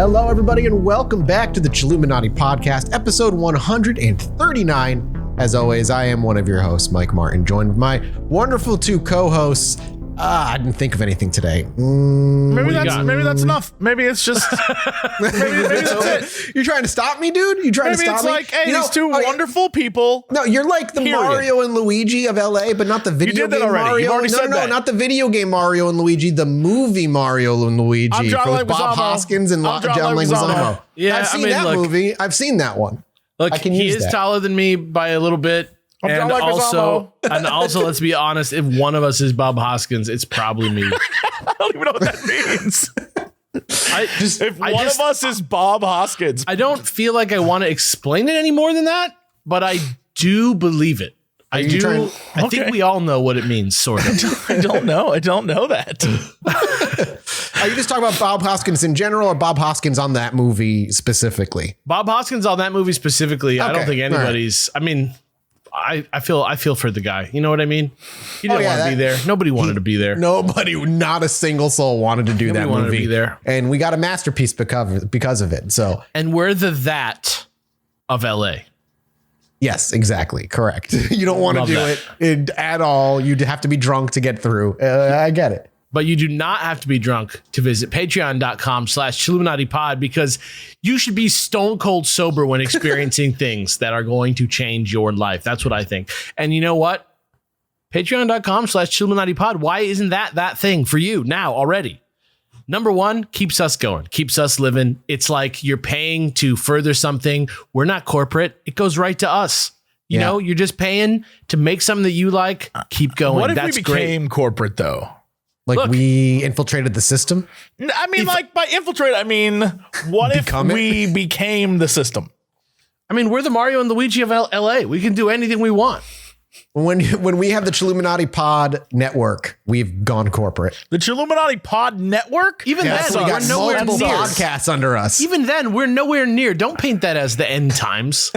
Hello, everybody, and welcome back to the Chilluminati podcast, episode 139. As always, I am one of your hosts, Mike Martin, joined with my wonderful two co-hosts. I didn't think of anything today. Maybe that's enough. Maybe it's just. maybe that's it. You're trying to stop me, dude? You trying to stop me? Maybe it's like, hey, these two wonderful people. No, you're like the Mario and Luigi of LA, but not the video game Mario. You've already said that. Not the video game Mario and Luigi, the movie Mario and Luigi with Bob Hoskins and John Leguizamo. Yeah, I've seen that movie. I've seen that one. Look, he is taller than me by a little bit. And also, let's be honest, if one of us is Bob Hoskins, it's probably me. I don't even know what that means. If one of us is Bob Hoskins. I don't feel like I want to explain it any more than that, but I do believe it. I think we all know what it means, sort of. I don't know that. Are you just talking about Bob Hoskins in general or Bob Hoskins on that movie specifically? Bob Hoskins on that movie specifically. Okay, I don't think anybody's. Right. I mean, I feel for the guy. You know what I mean? He didn't want to be there. Nobody wanted to be there. Nobody, not a single soul wanted to do that movie. Wanted to be there. And we got a masterpiece because of it. So, and we're that of LA. Yes, exactly. Correct. You don't want to do it at all. You'd have to be drunk to get through. I get it. But you do not have to be drunk to visit patreon.com/ChilluminatiPod because you should be stone cold sober when experiencing things that are going to change your life. That's what I think. And you know what? Patreon.com/ChilluminatiPod. Why isn't that thing for you now already? Number one, keeps us going, keeps us living. It's like you're paying to further something. We're not corporate. It goes right to us. You know, you're just paying to make something that you like. Keep going. What if we became corporate, though? Like we infiltrated the system? I mean, by infiltrate, I mean, what if we became the system? I mean, we're the Mario and Luigi of LA. We can do anything we want. When we have the Chilluminati Pod Network, we've gone corporate. The Chilluminati Pod Network? Even then, we're nowhere near podcasts under us. Even then, we're nowhere near. Don't paint that as the end times.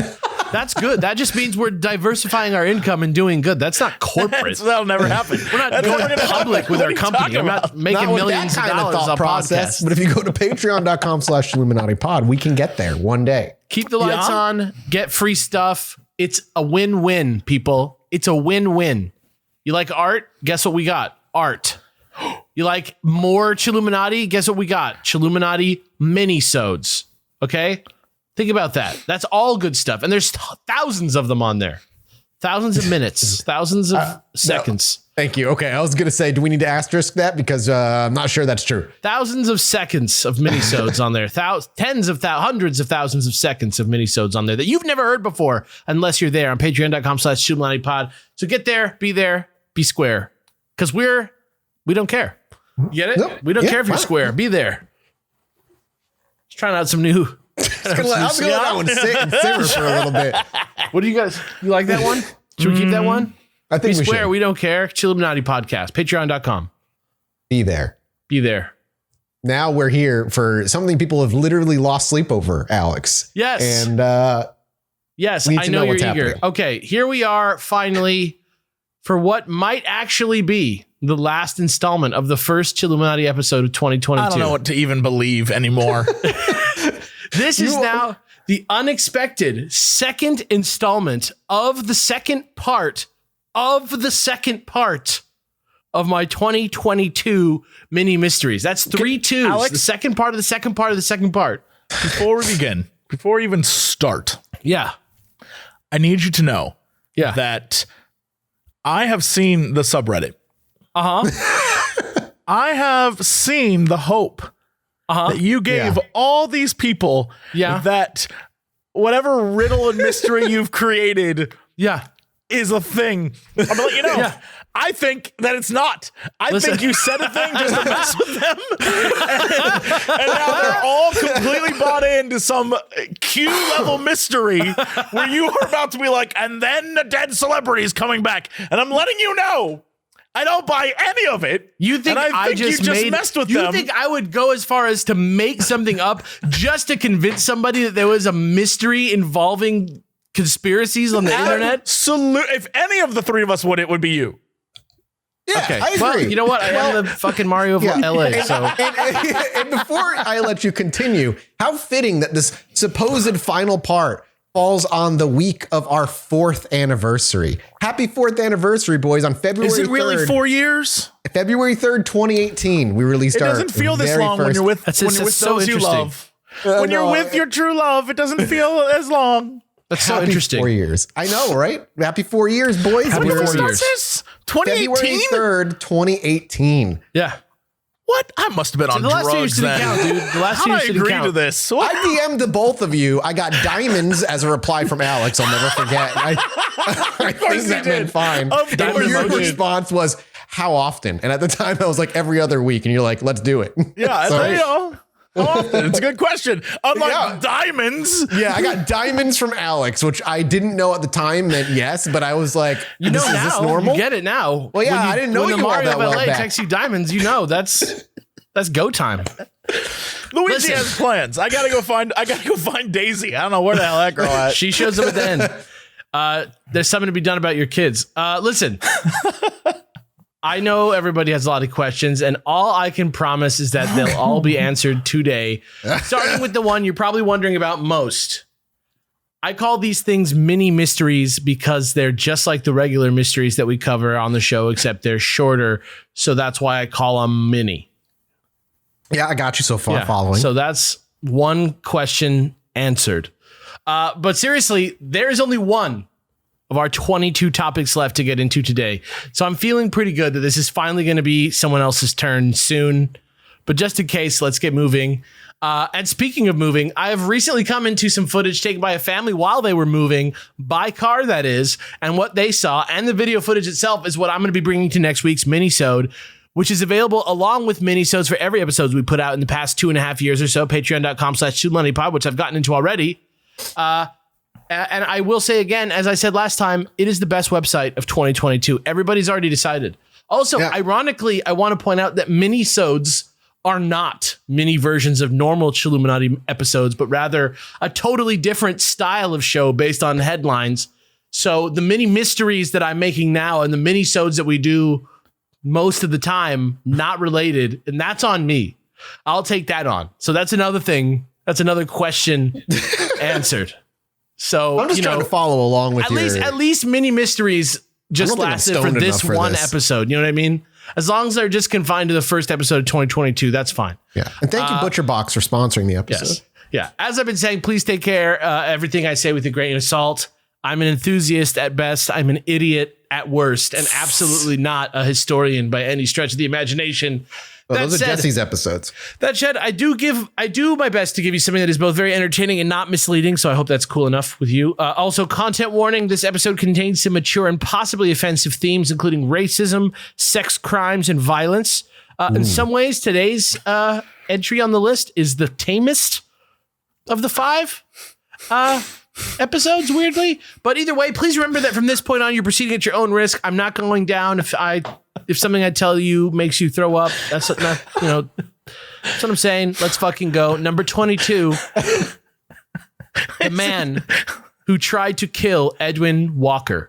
That's good. That just means we're diversifying our income and doing good. That's not corporate. That'll never happen. We're not going public with our company. We're not making millions of dollars on podcasts. But if you go to patreon.com/ChilluminatiPod, we can get there one day. Keep the lights on. Get free stuff. It's a win-win, people. It's a win-win. You like art? Guess what we got? Art. You like more Chilluminati? Guess what we got? Chilluminati mini-sodes. Okay? Think about that. That's all good stuff. And there's thousands of them on there. Thousands of minutes. Thousands of seconds. No. Thank you. Okay, I was going to say, do we need to asterisk that? Because I'm not sure that's true. Thousands of seconds of minisodes on there. Hundreds of thousands of seconds of minisodes on there that you've never heard before unless you're there on patreon.com/ChilluminatiPod. So get there, be square. Because we don't care. You get it? Nope. We don't care if you're square. Be there. Just trying out some new... I'm gonna let that one sit and simmer for a little bit. What do you guys... You like that one? Should we keep that one? I think we swear, we don't care. Chilluminati podcast. Patreon.com. Be there. Now we're here for something people have literally lost sleep over, Alex. Yes. And yes, I know you're eager. Happening. Okay, here we are finally for what might actually be the last installment of the first Chilluminati episode of 2022. I don't know what to even believe anymore. This is now the unexpected second installment of the second part of my 2022 mini mysteries. That's 3 twos. Alex, the second part of the second part of the second part. Before we begin, before we even start, I need you to know that I have seen the subreddit. I have seen the hope that you gave all these people that whatever riddle and mystery you've created is a thing. I'm gonna let you know. I think that it's not. I think you said a thing just to mess with them. and now they're all completely bought into some Q level mystery where you are about to be like, and then the dead celebrity is coming back. And I'm letting you know, I don't buy any of it. You think I just messed with them? You think I would go as far as to make something up just to convince somebody that there was a mystery involving conspiracies on the internet? If any of the three of us would, it would be you. Yeah, okay. I agree. Well, you know what? I am the fucking Mario of LA. So, and before I let you continue, how fitting that this supposed final part falls on the week of our 4th anniversary. Happy 4th anniversary, boys! On February 3rd. Is it really 4 years? February 3rd, 2018. We released our. It doesn't feel this long when you're with those you love. When you're with your true love, it doesn't feel as long. That's so interesting. 4 years. I know, right? Happy 4 years, boys. Happy 4 years. 2018? February 3rd, 2018. Yeah. What? I must have been on drugs then. Count, dude. The last How two do I years didn't agree count. to this? What? I DM'd the both of you. I got diamonds as a reply from Alex. I'll never forget. I think that meant fine. Your response was, how often? And at the time, I was like, every other week. And you're like, let's do it. Yeah, So- you know. How often? It's a good question. Unlike diamonds. Yeah, I got diamonds from Alex, which I didn't know at the time meant yes, but I was like, You know is now. this normal? You get it now. Well, yeah, I didn't know when you the all Mario that of well LA back. texts you diamonds, you know that's go time. Luigi Listen. has plans. I gotta go find Daisy. I don't know where the hell that girl at. She shows up at the end. There's something to be done about your kids. Listen, I know everybody has a lot of questions, and all I can promise is that they'll all be answered today. Starting with the one you're probably wondering about most. I call these things mini mysteries because they're just like the regular mysteries that we cover on the show, except they're shorter. So that's why I call them mini. Yeah, I got you so far following. So that's one question answered. But seriously, there is only one of our 22 topics left to get into today. So I'm feeling pretty good that this is finally going to be someone else's turn soon. But just in case, let's get moving. And speaking of moving, I have recently come into some footage taken by a family while they were moving, by car that is, and what they saw. And the video footage itself is what I'm going to be bringing to next week's minisode, which is available along with minisodes for every episode we put out in the past 2.5 years or so. Patreon.com/ChilluminatiPod, which I've gotten into already. And I will say again, as I said last time, it is the best website of 2022. Everybody's already decided. Also, ironically, I want to point out that minisodes are not mini versions of normal Chilluminati episodes, but rather a totally different style of show based on headlines. So the mini mysteries that I'm making now and the minisodes that we do most of the time, not related, and that's on me. I'll take that on. So that's another thing. That's another question answered. So I'm just trying to follow along with at least mini mysteries just lasted for this one episode. You know what I mean? As long as they're just confined to the first episode of 2022, that's fine. Yeah. And thank you, ButcherBox, for sponsoring the episode. Yes. Yeah. As I've been saying, please take care. Everything I say with a grain of salt. I'm an enthusiast at best. I'm an idiot at worst, and absolutely not a historian by any stretch of the imagination. Well, those are Jesse's episodes. That said, I do my best to give you something that is both very entertaining and not misleading, so I hope that's cool enough with you. Also, content warning, this episode contains some mature and possibly offensive themes, including racism, sex crimes, and violence. In some ways, today's entry on the list is the tamest of the 5 episodes, weirdly. But either way, please remember that from this point on, you're proceeding at your own risk. I'm not going down if something I tell you makes you throw up. That's not, that's what I'm saying. Let's fucking go. Number 22, the man who tried to kill Edwin Walker.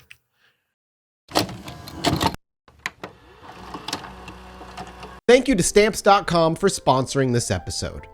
Thank you to Stamps.com for sponsoring this episode.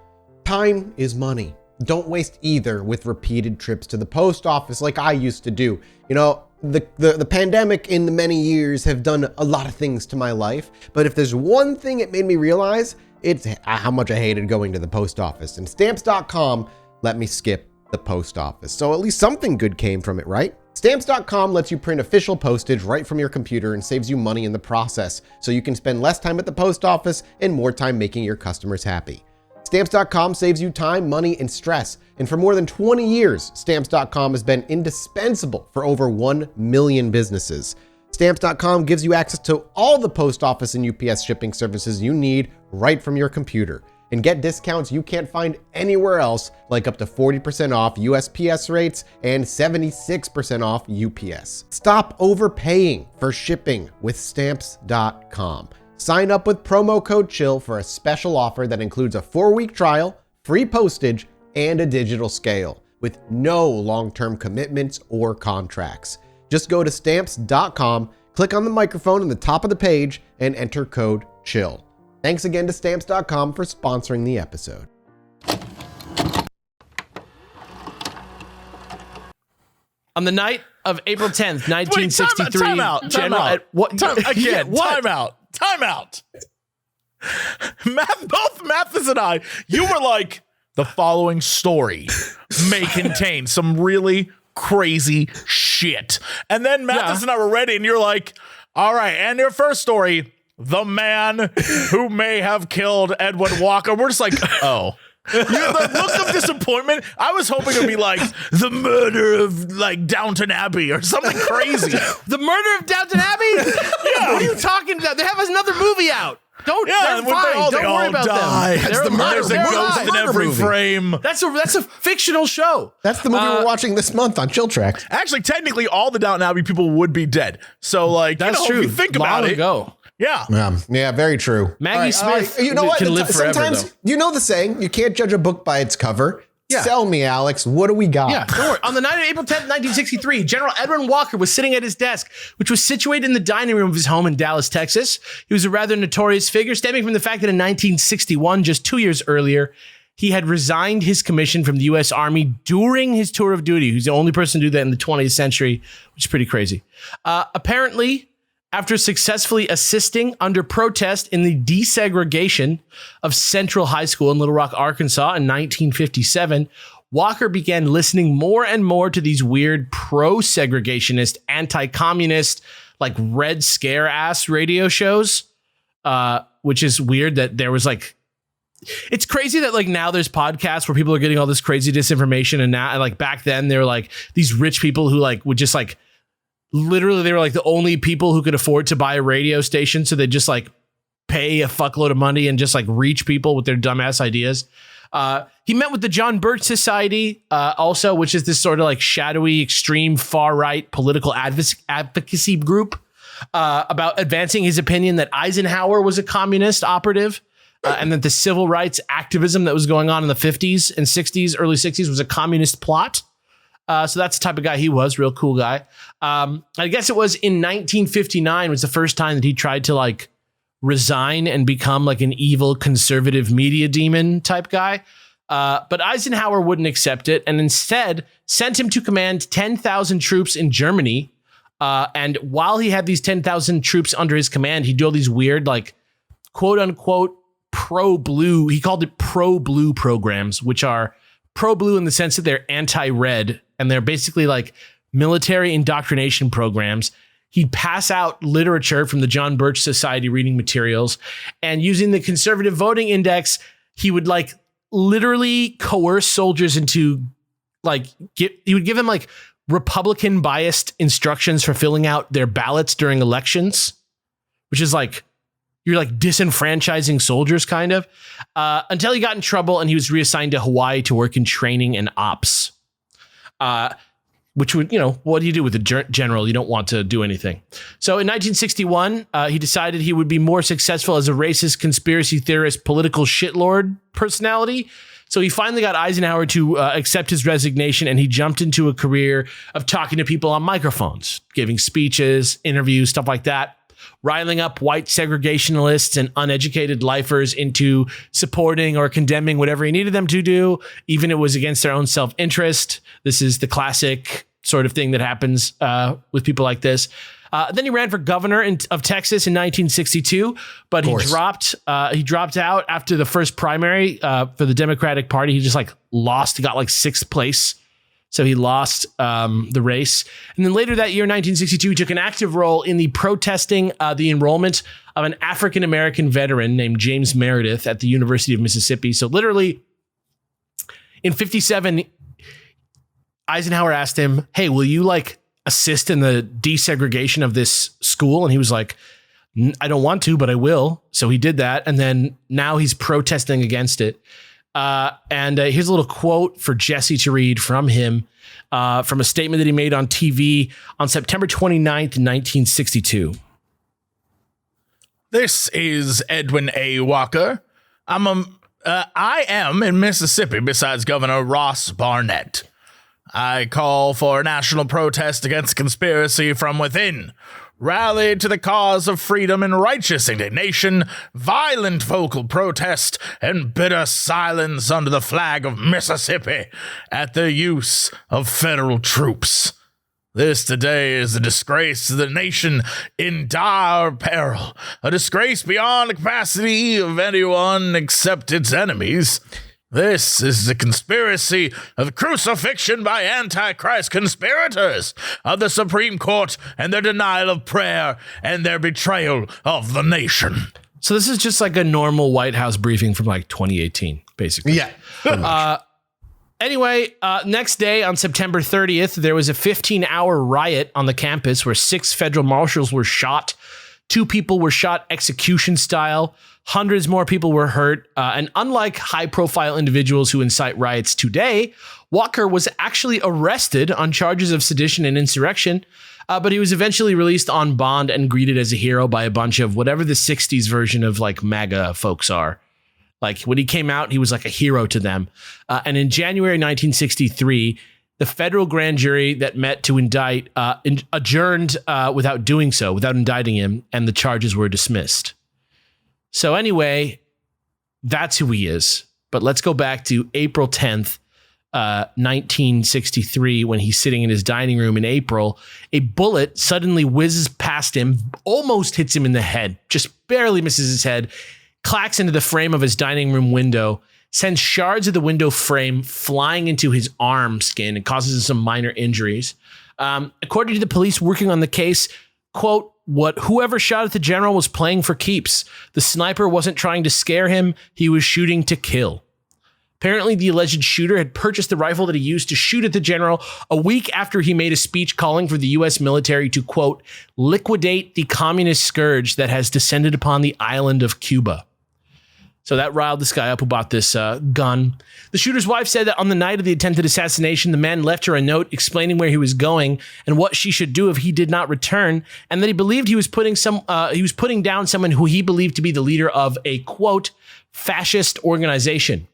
Time is money. Don't waste either with repeated trips to the post office like I used to do. The pandemic in the many years have done a lot of things to my life, but if there's one thing it made me realize, it's how much I hated going to the post office. And Stamps.com let me skip the post office. So at least something good came from it, right? Stamps.com lets you print official postage right from your computer and saves you money in the process, so you can spend less time at the post office and more time making your customers happy. Stamps.com saves you time, money, and stress. And for more than 20 years, Stamps.com has been indispensable for over 1 million businesses. Stamps.com gives you access to all the post office and UPS shipping services you need right from your computer. And get discounts you can't find anywhere else, like up to 40% off USPS rates and 76% off UPS. Stop overpaying for shipping with Stamps.com. Sign up with promo code CHILL for a special offer that includes a 4-week trial, free postage, and a digital scale, with no long-term commitments or contracts. Just go to Stamps.com, click on the microphone in the top of the page and enter code CHILL. Thanks again to Stamps.com for sponsoring the episode. On the night of April 10th, 1963, Time out. Time out. Mathis and I, you were like, the following story may contain some really crazy shit. And then Mathis and I were ready, and you're like, all right, and your first story, the man who may have killed Edwin Walker. We're just like, oh. The look of disappointment. I was hoping it would be like the murder of like Downton Abbey or something crazy. The murder of Downton Abbey? Yeah. What are you talking about? They have another movie out. They're fine. Don't worry about them. There's a ghost in every frame. That's a fictional show. That's the movie we're watching this month on Chill Tracks. Actually, technically, all the Downton Abbey people would be dead. So, like, that's true. If you think about it. Yeah, very true. Maggie Smith you know what? can live forever, sometimes, though. you know the saying, you can't judge a book by its cover. Yeah. Sell me, Alex. What do we got? Yeah, don't worry. On the night of April 10th, 1963, General Edwin Walker was sitting at his desk, which was situated in the dining room of his home in Dallas, Texas. He was a rather notorious figure, stemming from the fact that in 1961, just 2 years earlier, he had resigned his commission from the U.S. Army during his tour of duty. He was the only person to do that in the 20th century, which is pretty crazy. Apparently, after successfully assisting under protest in the desegregation of Central High School in Little Rock, Arkansas in 1957, Walker began listening more and more to these weird pro-segregationist, anti-communist, like Red Scare ass radio shows, which is weird that there was like, it's crazy that like now there's podcasts where people are getting all this crazy disinformation, and now like back then they were like these rich people who like would just like, literally, they were like the only people who could afford to buy a radio station. So they just like pay a fuckload of money and just like reach people with their dumbass ideas. He met with the John Birch Society also, which is this sort of like shadowy, extreme, far right political advocacy group about advancing his opinion that Eisenhower was a communist operative and that the civil rights activism that was going on in the 50s and 60s, early 60s was a communist plot. So that's the type of guy he was, real cool guy. I guess it was in 1959 was the first time that he tried to like resign and become like an evil conservative media demon type guy. But Eisenhower wouldn't accept it and instead sent him to command 10,000 troops in Germany. And while he had these 10,000 troops under his command, he'd do all these weird, like, quote unquote, pro-blue. He called it pro-blue programs, which are pro-blue in the sense that they're anti-red. And they're basically like military indoctrination programs. He'd pass out literature from the John Birch Society reading materials, and using the conservative voting index, he would like literally coerce soldiers into like, he would give them like Republican biased instructions for filling out their ballots during elections, which is like, you're like disenfranchising soldiers kind of, until he got in trouble and he was reassigned to Hawaii to work in training and ops. Which would, you know, what do you do with a general? You don't want to do anything. So in 1961, he decided he would be more successful as a racist, conspiracy theorist, political shitlord personality. So he finally got Eisenhower to accept his resignation, and he jumped into a career of talking to people on microphones, giving speeches, interviews, stuff like that, riling up white segregationalists and uneducated lifers into supporting or condemning whatever he needed them to do, even if it was against their own self-interest. This is the classic sort of thing that happens with people like this. Then he ran for governor of Texas in 1962, but he dropped out after the first primary for the Democratic Party. He just like lost, got like 6th place. So he lost the race. And then later that year, 1962, he took an active role in the protesting the enrollment of an African-American veteran named James Meredith at the University of Mississippi. So literally in 57, Eisenhower asked him, hey, will you like assist in the desegregation of this school? And he was like, I don't want to, but I will. So he did that. And then now he's protesting against it. And here's a little quote for Jesse to read from him, from a statement that he made on TV on September 29th, 1962. This is Edwin A. Walker. I am in Mississippi besides Governor Ross Barnett. I call for a national protest against conspiracy from within. rally to the cause of freedom in righteous indignation, violent vocal protest, and bitter silence under the flag of Mississippi at the use of federal troops. This today is a disgrace to the nation in dire peril, a disgrace beyond the capacity of anyone except its enemies. This is the conspiracy of crucifixion by Antichrist conspirators of the Supreme Court and their denial of prayer and their betrayal of the nation. So this is just like a normal White House briefing from like 2018, basically. Yeah. Anyway, next day on September 30th, there was a 15-hour riot on the campus where 6 federal marshals were shot. 2 people were shot execution style. Hundreds more people were hurt. And unlike high-profile individuals who incite riots today, Walker was actually arrested on charges of sedition and insurrection, but he was eventually released on bond and greeted as a hero by a bunch of whatever the 60s version of like MAGA folks are. Like when he came out, he was like a hero to them. And in January 1963, the federal grand jury that met to indict adjourned without indicting him, and the charges were dismissed. So anyway, that's who he is. But let's go back to April 10th, 1963, when he's sitting in his dining room in April. A bullet suddenly whizzes past him, almost hits him in the head, just barely misses his head, clacks into the frame of his dining room window, sends shards of the window frame flying into his arm skin and causes him some minor injuries. According to the police working on the case, quote, whoever shot at the general was playing for keeps. The sniper wasn't trying to scare him. He was shooting to kill. Apparently, the alleged shooter had purchased the rifle that he used to shoot at the general a week after he made a speech calling for the U.S. military to, quote, liquidate the communist scourge that has descended upon the island of Cuba. So that riled this guy up who bought this gun. The shooter's wife said that on the night of the attempted assassination, the man left her a note explaining where he was going and what she should do if he did not return, and that he believed he was putting down someone who he believed to be the leader of a, quote, fascist organization.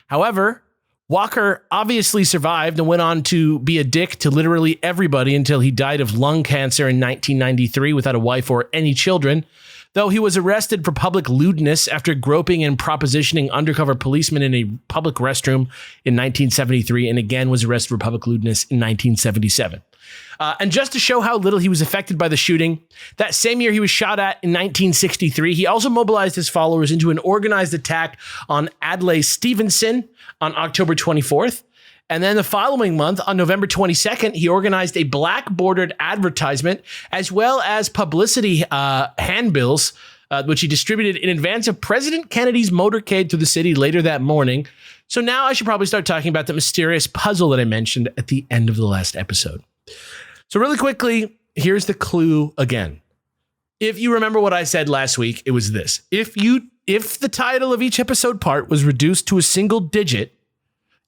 However, Walker obviously survived and went on to be a dick to literally everybody until he died of lung cancer in 1993 without a wife or any children. Though he was arrested for public lewdness after groping and propositioning undercover policemen in a public restroom in 1973, and again was arrested for public lewdness in 1977. And just to show how little he was affected by the shooting, that same year he was shot at in 1963, he also mobilized his followers into an organized attack on Adlai Stevenson on October 24th. And then the following month, on November 22nd, he organized a black bordered advertisement as well as publicity handbills, which he distributed in advance of President Kennedy's motorcade through the city later that morning. So now I should probably start talking about the mysterious puzzle that I mentioned at the end of the last episode. So really quickly, here's the clue again. If you remember what I said last week, it was this. If the title of each episode part was reduced to a single digit,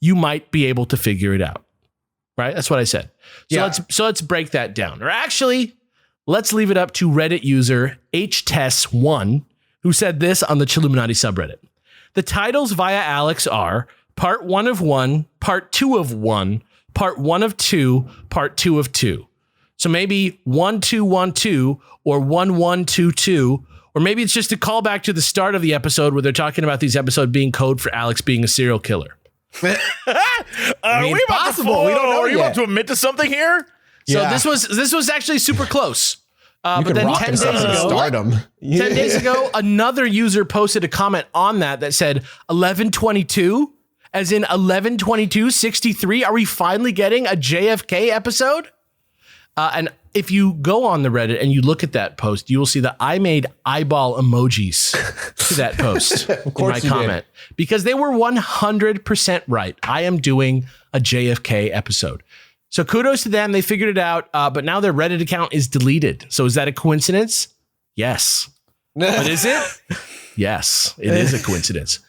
you might be able to figure it out, right? That's what I said. So let's break that down. Or actually, let's leave it up to Reddit user HTES1, who said this on the Chilluminati subreddit. The titles via Alex are Part 1 of 1, Part 2 of 1, Part 1 of 2, Part 2 of 2. So maybe 1212 or 1122, or maybe it's just a callback to the start of the episode where they're talking about these episodes being code for Alex being a serial killer. I mean, possible. We don't know. Are you about to admit to something here? So this was actually super close. But then 10 days ago, stardom. 10 days ago, another user posted a comment on that said 1122, as in 11/22/63. Are we finally getting a JFK episode? And if you go on the Reddit and you look at that post, you will see that I made eyeball emojis to that post in my comment because they were 100% right. I am doing a JFK episode. So kudos to them. They figured it out, but now their Reddit account is deleted. So is that a coincidence? Yes. But is it? Yes, it is a coincidence.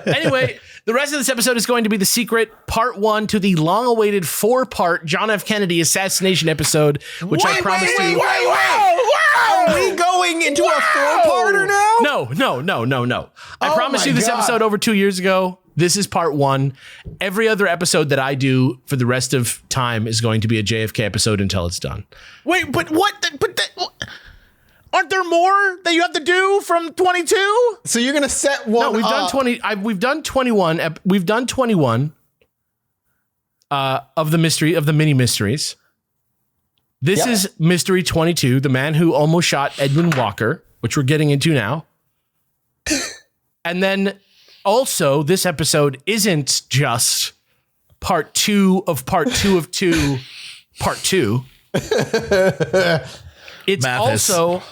Anyway, the rest of this episode is going to be the secret part 1 to the long-awaited 4-part John F. Kennedy assassination episode, which I promised you. Are we going into a 4-parter now? No. I promised you this episode over 2 years ago. This is part 1. Every other episode that I do for the rest of time is going to be a JFK episode until it's done. Wait, but what? Aren't there more that you have to do from 22? So you're gonna set one. No, we've done 20. We've done 21. We've done 21 of the mini mysteries. This is mystery 22, the man who almost shot Edwin Walker, which we're getting into now. And then also, this episode isn't just part 2 of part 2 of 2, part 2. It's also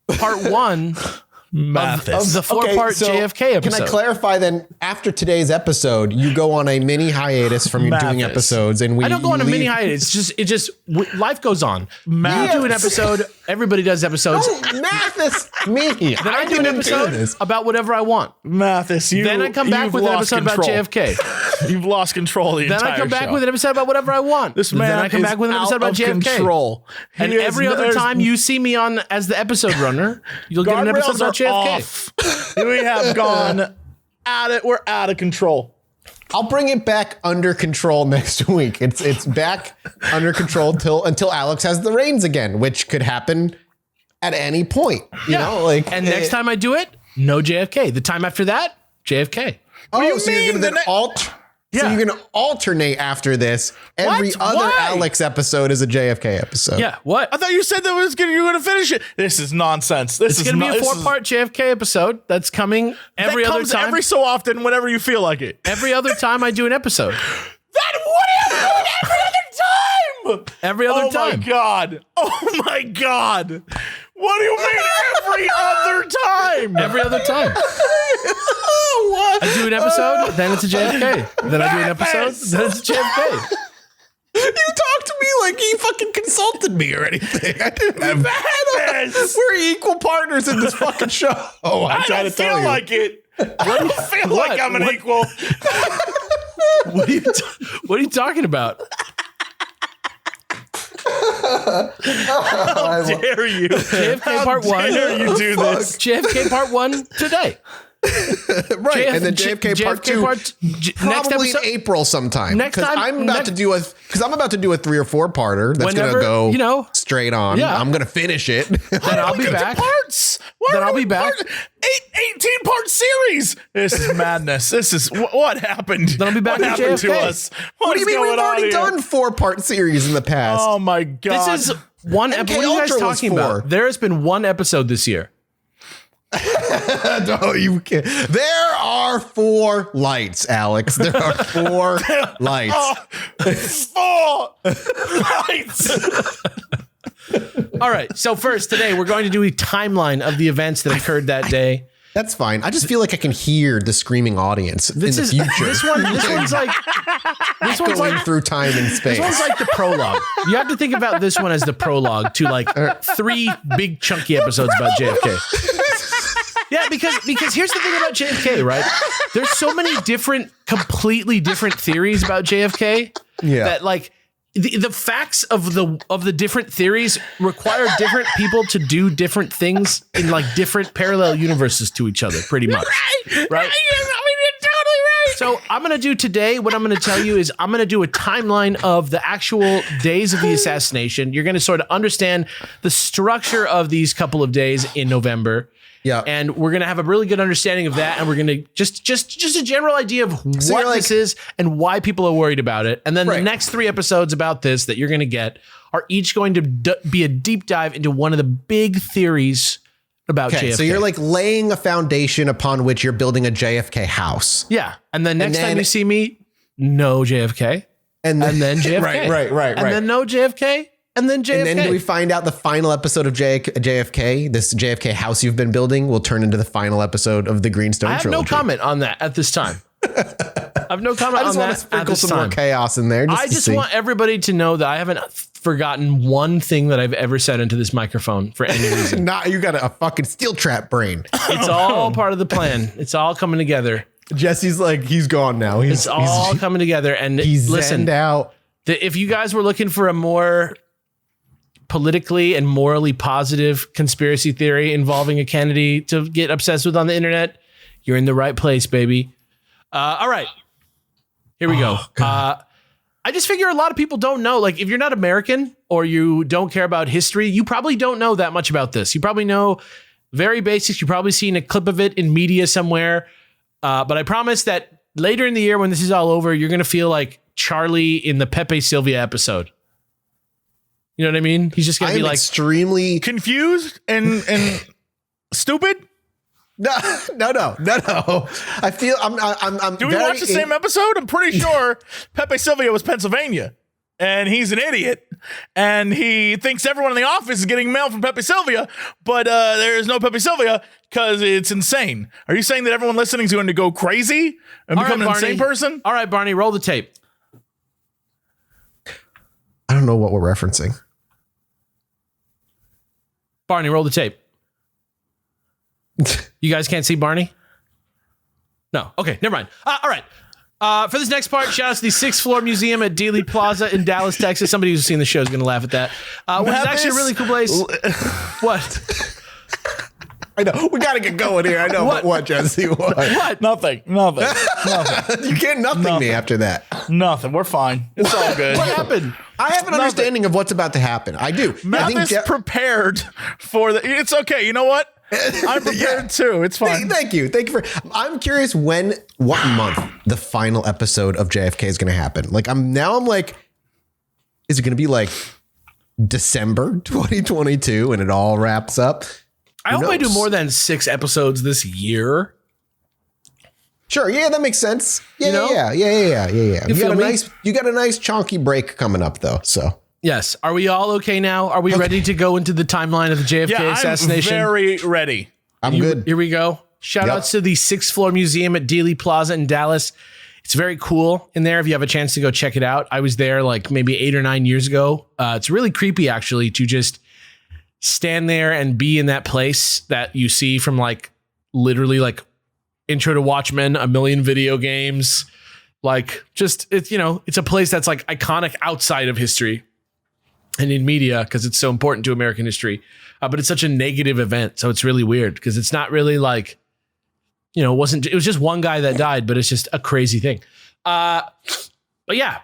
part 1 of the 4-part JFK episode. Can I clarify then? After today's episode, you go on a mini hiatus from your doing episodes, and I don't go on a mini hiatus. It just life goes on. You do an episode. Everybody does episodes. No, Mathis, me. Then I do an episode about whatever I want. Mathis, then I come back with an episode about JFK. You've lost control of the entire show. Then I come back with an episode about whatever I want. This man then I come back with an episode about JFK. Control. And every other time you see me on as the episode runner, you'll get an episode about JFK. We have gone at it. We're out of control. I'll bring it back under control next week. It's back under control until Alex has the reins again, which could happen at any point. You know, like. And next time I do it, no JFK. The time after that, JFK. So you're gonna So you're going to alternate after this. Every other Alex episode is a JFK episode. Yeah, what? I thought you said that you were going to finish it. This is nonsense. It's going to be a 4-part JFK episode that's coming every other time. Every so often, whenever you feel like it. Every other time I do an episode. What are you doing every other time? Every other time. Oh, my God. Oh, my God. What do you mean every other time? Every other time. What? I do an episode, then it's a JFK. Then I do an episode, then it's a JFK. You talked to me like you fucking consulted me or anything. I didn't have that. We're equal partners in this fucking show. Oh, I don't feel like it. I don't feel like I'm an equal. What are you talking about? How dare you? JFK part 1. How dare you do this? JFK part 1 today. Right, and then JFK part 2 probably in April sometime. Because I'm about to do a 3 or 4 parter that's gonna go straight on. Yeah. I'm gonna finish it. Then I'll be back. Then I'll be back. 18-part series. This is madness. This is what happened. Then I'll be back. What happened to us? What do you mean we've already done 4-part series in the past? Oh my God! This is one episode. What are you guys talking about? There has been one episode this year. No, you can't. There are 4 lights, Alex. There are 4 lights. 4 lights. All right. So first, today we're going to do a timeline of the events that occurred that day. That's fine. I just feel like I can hear the screaming audience in the future. This one's like going through time and space. This one's like the prologue. You have to think about this one as the prologue to like 3 big chunky episodes about JFK. Yeah, because here's the thing about JFK, right? There's so many completely different theories about JFK that like the facts of the different theories require different people to do different things in like different parallel universes to each other, pretty much. Right? So I'm going to do today, what I'm going to tell you is I'm going to do a timeline of the actual days of the assassination. You're going to sort of understand the structure of these couple of days in November. Yeah. And we're going to have a really good understanding of that. And we're going to just a general idea of what this is and why people are worried about it. And then the next 3 episodes about this that you're going to get are each going to be a deep dive into one of the big theories about JFK. So you're like laying a foundation upon which you're building a JFK house. Yeah. And then next time you see me, no JFK. And then JFK. Right. And then no JFK. And then JFK. And then do we find out the final episode of JFK, this JFK house you've been building, will turn into the final episode of the Greenstone Trilogy? I have no comment on that at this time. I have no comment on that. I just want to sprinkle some more chaos in there. I just want everybody to know that I haven't forgotten one thing that I've ever said into this microphone for any reason. You got a fucking steel trap brain. It's all part of the plan. It's all coming together. Jesse's like, he's gone now. It's all coming together. And he's listen, out. If you guys were looking for a more politically and morally positive conspiracy theory involving a Kennedy to get obsessed with on the internet, you're in the right place, baby. All right, here we go. I just figure a lot of people don't know. Like, if you're not American or you don't care about history, you probably don't know that much about this. You probably know very basics. You've probably seen a clip of it in media somewhere. But I promise that later in the year, when this is all over, you're going to feel like Charlie in the Pepe Sylvia episode. You know what I mean? He's just going to be like extremely confused and stupid. No. I feel I'm. Do we watch the same episode? I'm pretty sure Pepe Sylvia was Pennsylvania, and he's an idiot, and he thinks everyone in the office is getting mail from Pepe Sylvia, but there is no Pepe Sylvia because it's insane. Are you saying that everyone listening is going to go crazy and become an insane person? All right, Barney, roll the tape. I don't know what we're referencing. Barney, roll the tape. You guys can't see Barney? No. Okay, never mind. All right. For this next part, shout out to the 6th Floor Museum at Dealey Plaza in Dallas, Texas. Somebody who's seen the show is going to laugh at that. Which is actually a really cool place. What? I know. We got to get going here. I know. What, Jesse? What? Nothing. You can't nothing me after that. Nothing. We're fine. It's all good. What happened? I have an understanding of what's about to happen. I do. Mathis prepared for the... It's okay. You know what? I'm prepared too. It's fine. Thank you. I'm curious what month the final episode of JFK is going to happen. Like I'm like, is it going to be like December 2022 and it all wraps up? I hope I do more than 6 episodes this year. Sure. Yeah, that makes sense. Yeah. You got a nice chunky break coming up though. So. Yes. Are we all okay now? Are we ready to go into the timeline of the JFK assassination? I'm very ready. I'm good. Here we go. Shout outs to the 6th Floor Museum at Dealey Plaza in Dallas. It's very cool in there if you have a chance to go check it out. I was there like maybe 8 or 9 years ago. It's really creepy actually to just stand there and be in that place that you see from like literally like Intro to Watchmen, a million video games. Like just, it's, you know, it's a place that's like iconic outside of history and in media because it's so important to American history. But it's such a negative event. So it's really weird because it's not really like, you know, it was just one guy that died, but it's just a crazy thing. But yeah.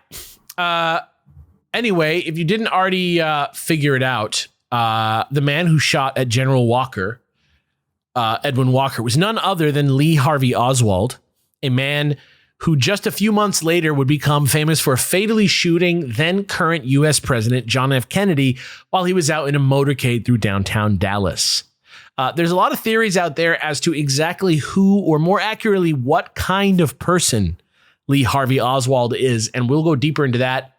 Anyway, if you didn't already figure it out, the man who shot at General Walker, Edwin Walker, was none other than Lee Harvey Oswald, a man who just a few months later would become famous for fatally shooting then current U.S. President John F. Kennedy while he was out in a motorcade through downtown Dallas. There's a lot of theories out there as to exactly who, or more accurately, what kind of person Lee Harvey Oswald is, and we'll go deeper into that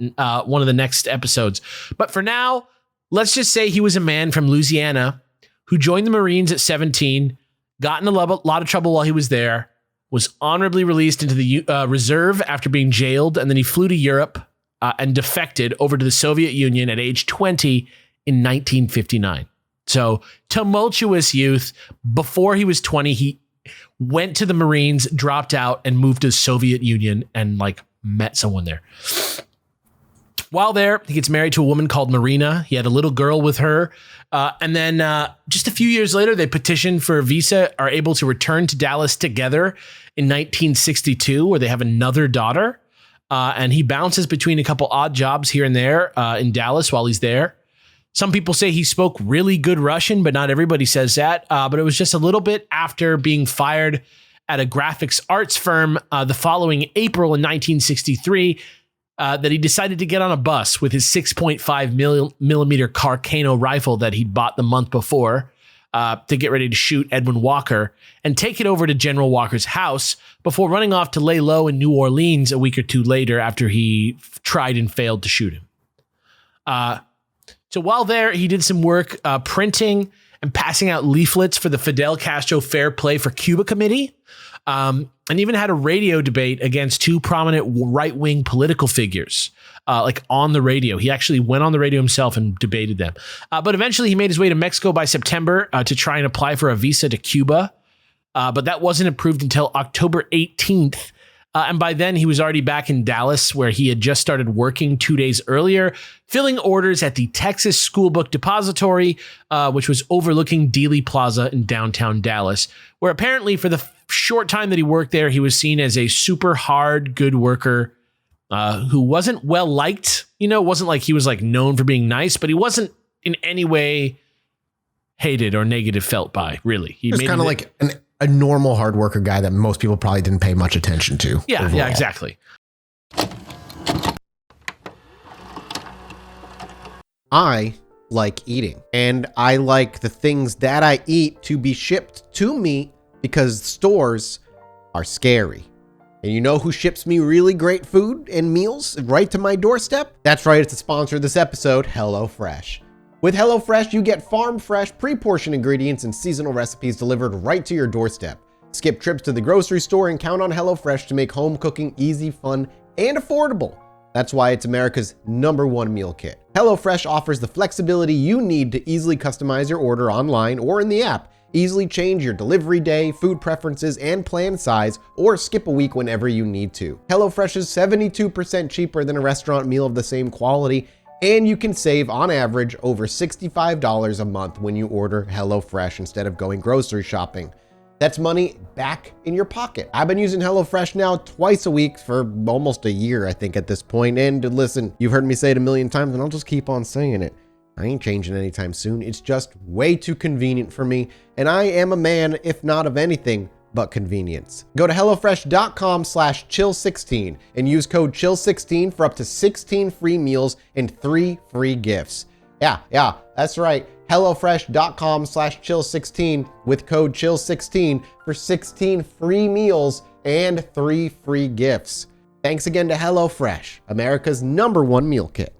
one of the next episodes. But for now, let's just say he was a man from Louisiana who joined the Marines at 17, got in a lot of trouble while he was there, was honorably released into the reserve after being jailed, and then he flew to Europe and defected over to the Soviet Union at age 20 in 1959. So tumultuous youth. Before he was 20, he went to the Marines, dropped out, and moved to the Soviet Union and like met someone there. While there, he gets married to a woman called Marina. He had a little girl with her. And then just a few years later, they petitioned for a visa, are able to return to Dallas together in 1962, where they have another daughter. And he bounces between a couple odd jobs here and there in Dallas while he's there. Some people say he spoke really good Russian, but not everybody says that. But it was just a little bit after being fired at a graphics arts firm the following April in 1963 that he decided to get on a bus with his 6.5 millimeter Carcano rifle that he'd bought the month before to get ready to shoot Edwin Walker and take it over to General Walker's house before running off to lay low in New Orleans a week or two later after he tried and failed to shoot him. So while there, he did some work printing and passing out leaflets for the Fidel Castro Fair Play for Cuba Committee, and even had a radio debate against two prominent right-wing political figures, like on the radio. He actually went on the radio himself and debated them. But eventually he made his way to Mexico by September to try and apply for a visa to Cuba. But that wasn't approved until October 18th. And by then he was already back in Dallas, where he had just started working 2 days earlier, filling orders at the Texas School Book Depository, which was overlooking Dealey Plaza in downtown Dallas, where apparently for the short time that he worked there, he was seen as a super hard, good worker who wasn't well liked. It wasn't like he was like known for being nice, but he wasn't in any way hated or negative felt by, really. He was kind of like a normal hard worker guy that most people probably didn't pay much attention to. Yeah, overall. yeah, exactly. I like eating, and I like the things that I eat to be shipped to me because stores are scary. And you know who ships me really great food and meals right to my doorstep? That's right, it's a sponsor of this episode, Hellofresh. With Hellofresh, you get farm-fresh, pre-portioned ingredients and seasonal recipes delivered right to your doorstep. Skip trips to the grocery store and count on Hellofresh to make home cooking easy, fun, and affordable. That's why it's America's #1 meal kit. Hellofresh offers the flexibility you need to easily customize your order online or in the app. Easily change your delivery day, food preferences, and plan size, or skip a week whenever you need to. HelloFresh is 72% cheaper than a restaurant meal of the same quality, and you can save, on average, over $65 a month when you order HelloFresh instead of going grocery shopping. That's money back in your pocket. I've been using HelloFresh now twice a week for almost a year, I think, at this point. And listen, you've heard me say it a million times, and I'll just keep on saying it. I ain't changing anytime soon. It's just way too convenient for me, and I am a man, if not of anything but convenience. Go to HelloFresh.com/chill16 and use code chill16 for up to 16 free meals and 3 free gifts. Yeah, that's right. HelloFresh.com/chill16 with code chill16 for 16 free meals and 3 free gifts. Thanks again to HelloFresh, America's #1 meal kit.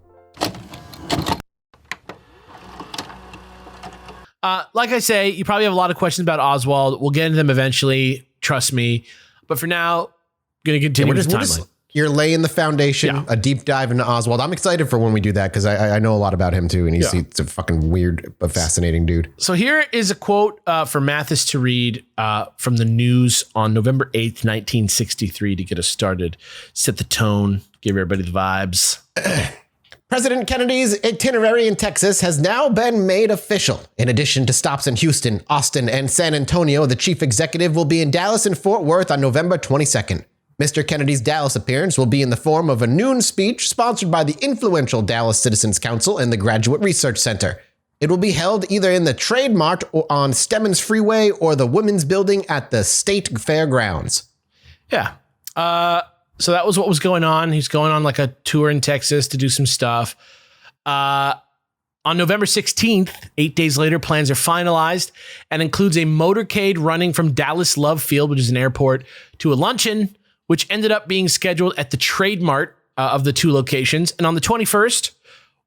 Like I say, you probably have a lot of questions about Oswald. We'll get into them eventually. Trust me. But for now, I'm going to continue with the timeline. You're laying the foundation, a deep dive into Oswald. I'm excited for when we do that because I know a lot about him too. And he's a fucking weird but fascinating dude. So here is a quote for Mathis to read from the news on November 8th, 1963 to get us started. Set the tone, give everybody the vibes. President Kennedy's itinerary in Texas has now been made official. In addition to stops in Houston, Austin, and San Antonio, the chief executive will be in Dallas and Fort Worth on November 22nd. Mr. Kennedy's Dallas appearance will be in the form of a noon speech sponsored by the influential Dallas Citizens Council and the Graduate Research Center. It will be held either in the Trade Mart or on Stemmons Freeway or the Women's Building at the State Fairgrounds. Yeah. So that was what was going on. He's going on like a tour in Texas to do some stuff. On November 16th, 8 days later, plans are finalized and includes a motorcade running from Dallas Love Field, which is an airport, to a luncheon, which ended up being scheduled at the Trade Mart of the two locations. And on the 21st,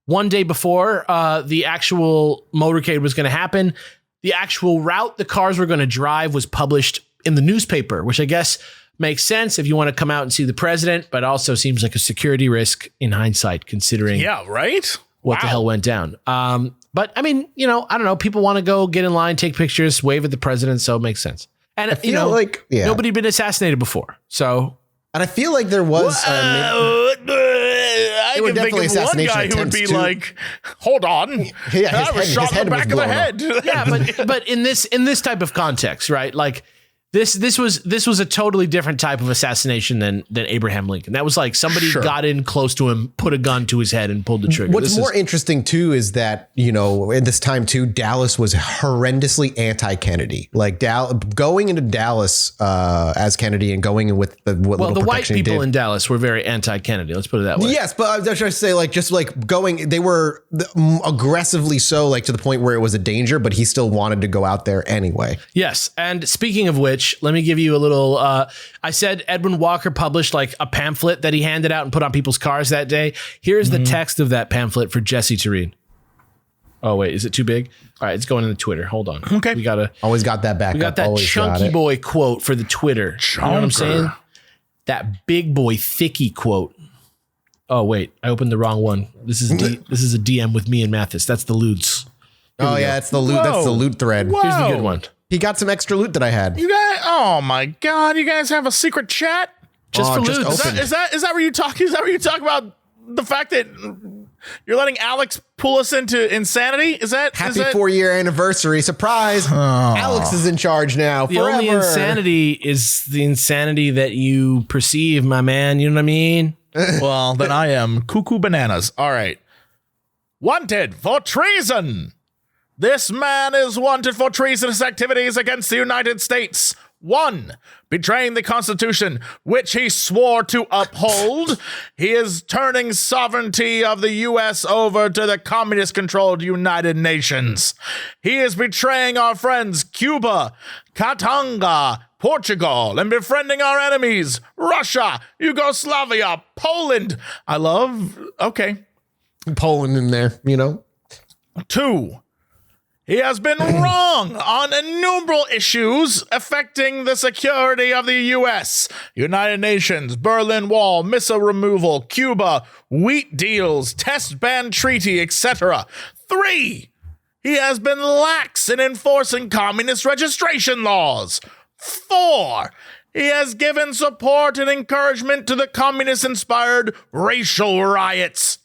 one day before the actual motorcade was going to happen, the actual route the cars were going to drive was published in the newspaper, which I guess makes sense if you want to come out and see the president, but also seems like a security risk in hindsight, considering what the hell went down. But I mean, I don't know. People want to go get in line, take pictures, wave at the president, so it makes sense. And I feel like nobody had been assassanated before, so. And I feel like there was. I can think of one guy who would be like, "Hold on, I was shot in the back of the head." Yeah, but in this type of context, right? Like. This was a totally different type of assassination than Abraham Lincoln. That was like somebody got in close to him, put a gun to his head, and pulled the trigger. What's more interesting too is that in this time too, Dallas was horrendously anti-Kennedy. Like going into Dallas as Kennedy and going in with the white people in Dallas were very anti-Kennedy. Let's put it that way. Yes, but I was trying to say they were aggressively so, like to the point where it was a danger, but he still wanted to go out there anyway. Yes, and speaking of which. Let me give you a little, I said Edwin Walker published like a pamphlet that he handed out and put on people's cars that day. Here's the text of that pamphlet for Jesse to read. Oh, wait, is it too big? All right, it's going in the Twitter. Hold on. Okay. We gotta always got that back. We got that chunky boy quote for the Twitter. You know what I'm saying? That big boy thicky quote. Oh, wait, I opened the wrong one. This is a DM with me and Mathis. That's the loots. It's the loot. That's the loot thread. Whoa. Here's the good one. He got some extra loot that I had. You guys, oh my God, you guys have a secret chat? Just for loot. Is that where you talk? Is that where you talk about the fact that you're letting Alex pull us into insanity? Is that happy 4-year anniversary surprise? Oh. Alex is in charge now. The only insanity is the insanity that you perceive, my man. You know what I mean? Well, then I am cuckoo bananas. All right. Wanted for treason. This man is wanted for treasonous activities against the United States. 1. Betraying the Constitution, which he swore to uphold. He is turning sovereignty of the U.S. over to the communist-controlled United Nations. He is betraying our friends Cuba, Katanga, Portugal, and befriending our enemies, Russia, Yugoslavia, Poland. Okay. Poland in there, 2. He has been wrong on innumerable issues affecting the security of the U.S., United Nations, Berlin Wall, missile removal, Cuba, wheat deals, test ban treaty, etc. 3. He has been lax in enforcing communist registration laws. 4. He has given support and encouragement to the communist-inspired racial riots.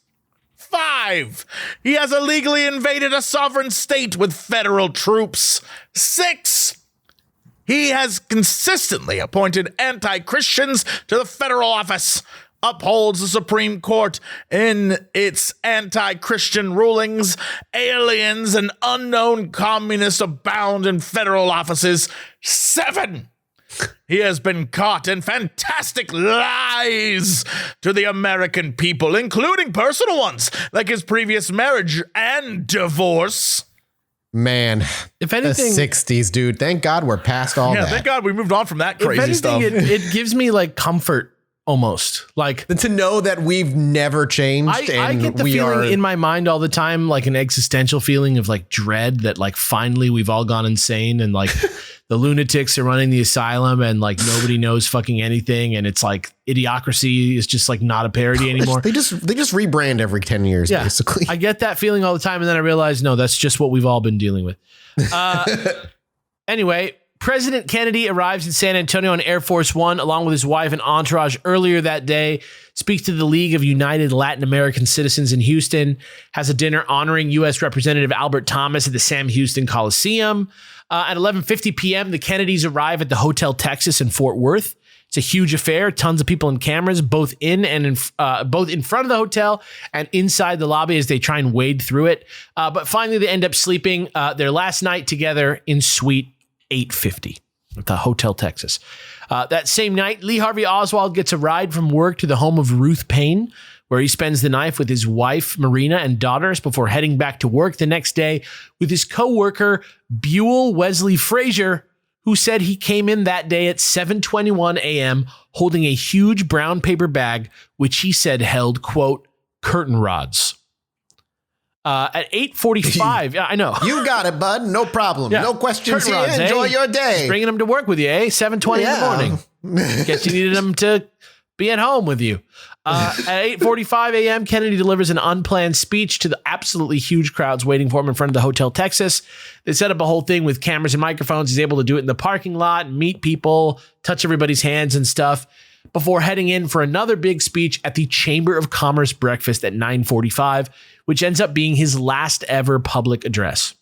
5. He has illegally invaded a sovereign state with federal troops. 6. He has consistently appointed anti-Christians to the federal office, upholds the Supreme Court in its anti-Christian rulings. Aliens and unknown communists abound in federal offices. 7. He has been caught in fantastic lies to the American people, including personal ones, like his previous marriage and divorce. Man, if anything, the 60s, dude. Thank God we're past all that. Yeah, thank God we moved on from that crazy stuff. It gives me like comfort almost. Like to know that we've never changed. I get the feeling in my mind all the time, like an existential feeling of like dread that like finally we've all gone insane and like the lunatics are running the asylum and like nobody knows fucking anything. And it's like Idiocracy is just like not a parody anymore. They just rebrand every 10 years, basically. I get that feeling all the time. And then I realize, no, that's just what we've all been dealing with. Anyway, President Kennedy arrives in San Antonio on Air Force One along with his wife and entourage earlier that day, speaks to the League of United Latin American Citizens in Houston, has a dinner honoring U.S. Representative Albert Thomas at the Sam Houston Coliseum. At 11:50 p.m., the Kennedys arrive at the Hotel Texas in Fort Worth. It's a huge affair. Tons of people and cameras, both in front of the hotel and inside the lobby as they try and wade through it. But finally, they end up sleeping their last night together in Suite 850 at the Hotel Texas. That same night, Lee Harvey Oswald gets a ride from work to the home of Ruth Payne, where he spends the night with his wife, Marina, and daughters before heading back to work the next day with his co-worker, Buell Wesley Frazier, who said he came in that day at 7:21 a.m. holding a huge brown paper bag, which he said held, quote, curtain rods. At 8:45, yeah, I know. You got it, bud. No problem. Yeah. No questions here. Rods, Enjoy your day. Just bringing them to work with you, 7:20 in the morning. Guess you needed them to be at home with you. At 8:45 a.m., Kennedy delivers an unplanned speech to the absolutely huge crowds waiting for him in front of the Hotel Texas. They set up a whole thing with cameras and microphones. He's able to do it in the parking lot, meet people, touch everybody's hands and stuff before heading in for another big speech at the Chamber of Commerce breakfast at 9:45, which ends up being his last ever public address.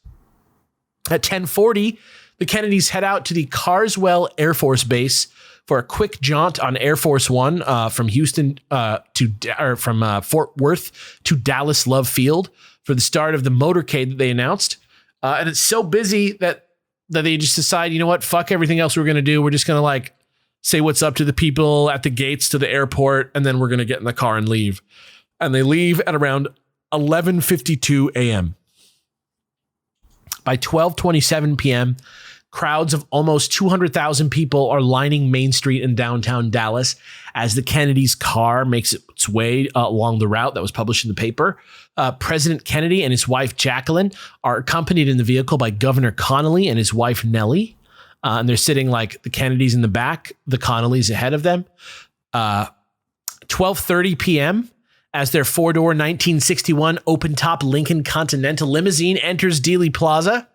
At 10:40, the Kennedys head out to the Carswell Air Force Base for a quick jaunt on Air Force One from Houston from Fort Worth to Dallas Love Field for the start of the motorcade that they announced. And it's so busy that they just decide, you know what, fuck everything else we're going to do. We're just going to like say what's up to the people at the gates to the airport, and then we're going to get in the car and leave. And they leave at around 11:52 a.m. By 12:27 p.m., crowds of almost 200,000 people are lining Main Street in downtown Dallas as the Kennedy's car makes its way along the route that was published in the paper. President Kennedy and his wife Jacqueline are accompanied in the vehicle by Governor Connolly and his wife Nellie. And they're sitting like the Kennedys in the back, the Connollys ahead of them. 12:30 p.m., as their four-door 1961 open-top Lincoln Continental limousine enters Dealey Plaza,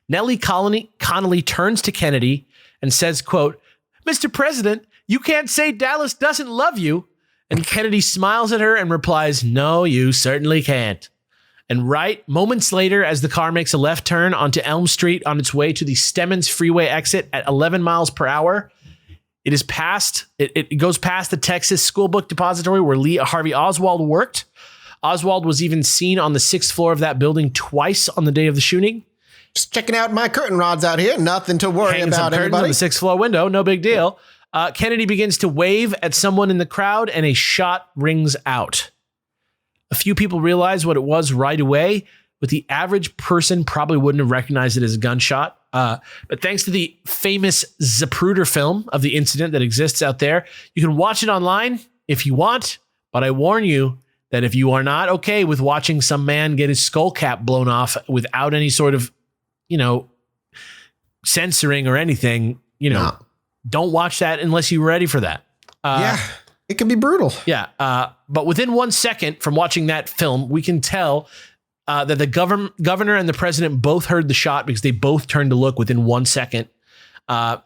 Nellie Connolly turns to Kennedy and says, quote, "Mr. President, you can't say Dallas doesn't love you." And Kennedy smiles at her and replies, "No, you certainly can't." And right moments later, as the car makes a left turn onto Elm Street on its way to the Stemmons Freeway exit at 11 miles per hour, It goes past the Texas School Book Depository where Lee Harvey Oswald worked. Oswald was even seen on the 6th floor of that building twice on the day of the shooting. Just checking out my curtain rods out here. Nothing to worry about, everybody. On the 6th floor window. No big deal. Kennedy begins to wave at someone in the crowd and a shot rings out. A few people realize what it was right away, but the average person probably wouldn't have recognized it as a gunshot. But thanks to the famous Zapruder film of the incident that exists out there, you can watch it online if you want. But I warn you that if you are not okay with watching some man get his skull cap blown off without any sort of, censoring or anything, don't watch that unless you're ready for that. It can be brutal. Yeah. But within 1 second from watching that film, we can tell that the governor and the president both heard the shot because they both turned to look within 1 second at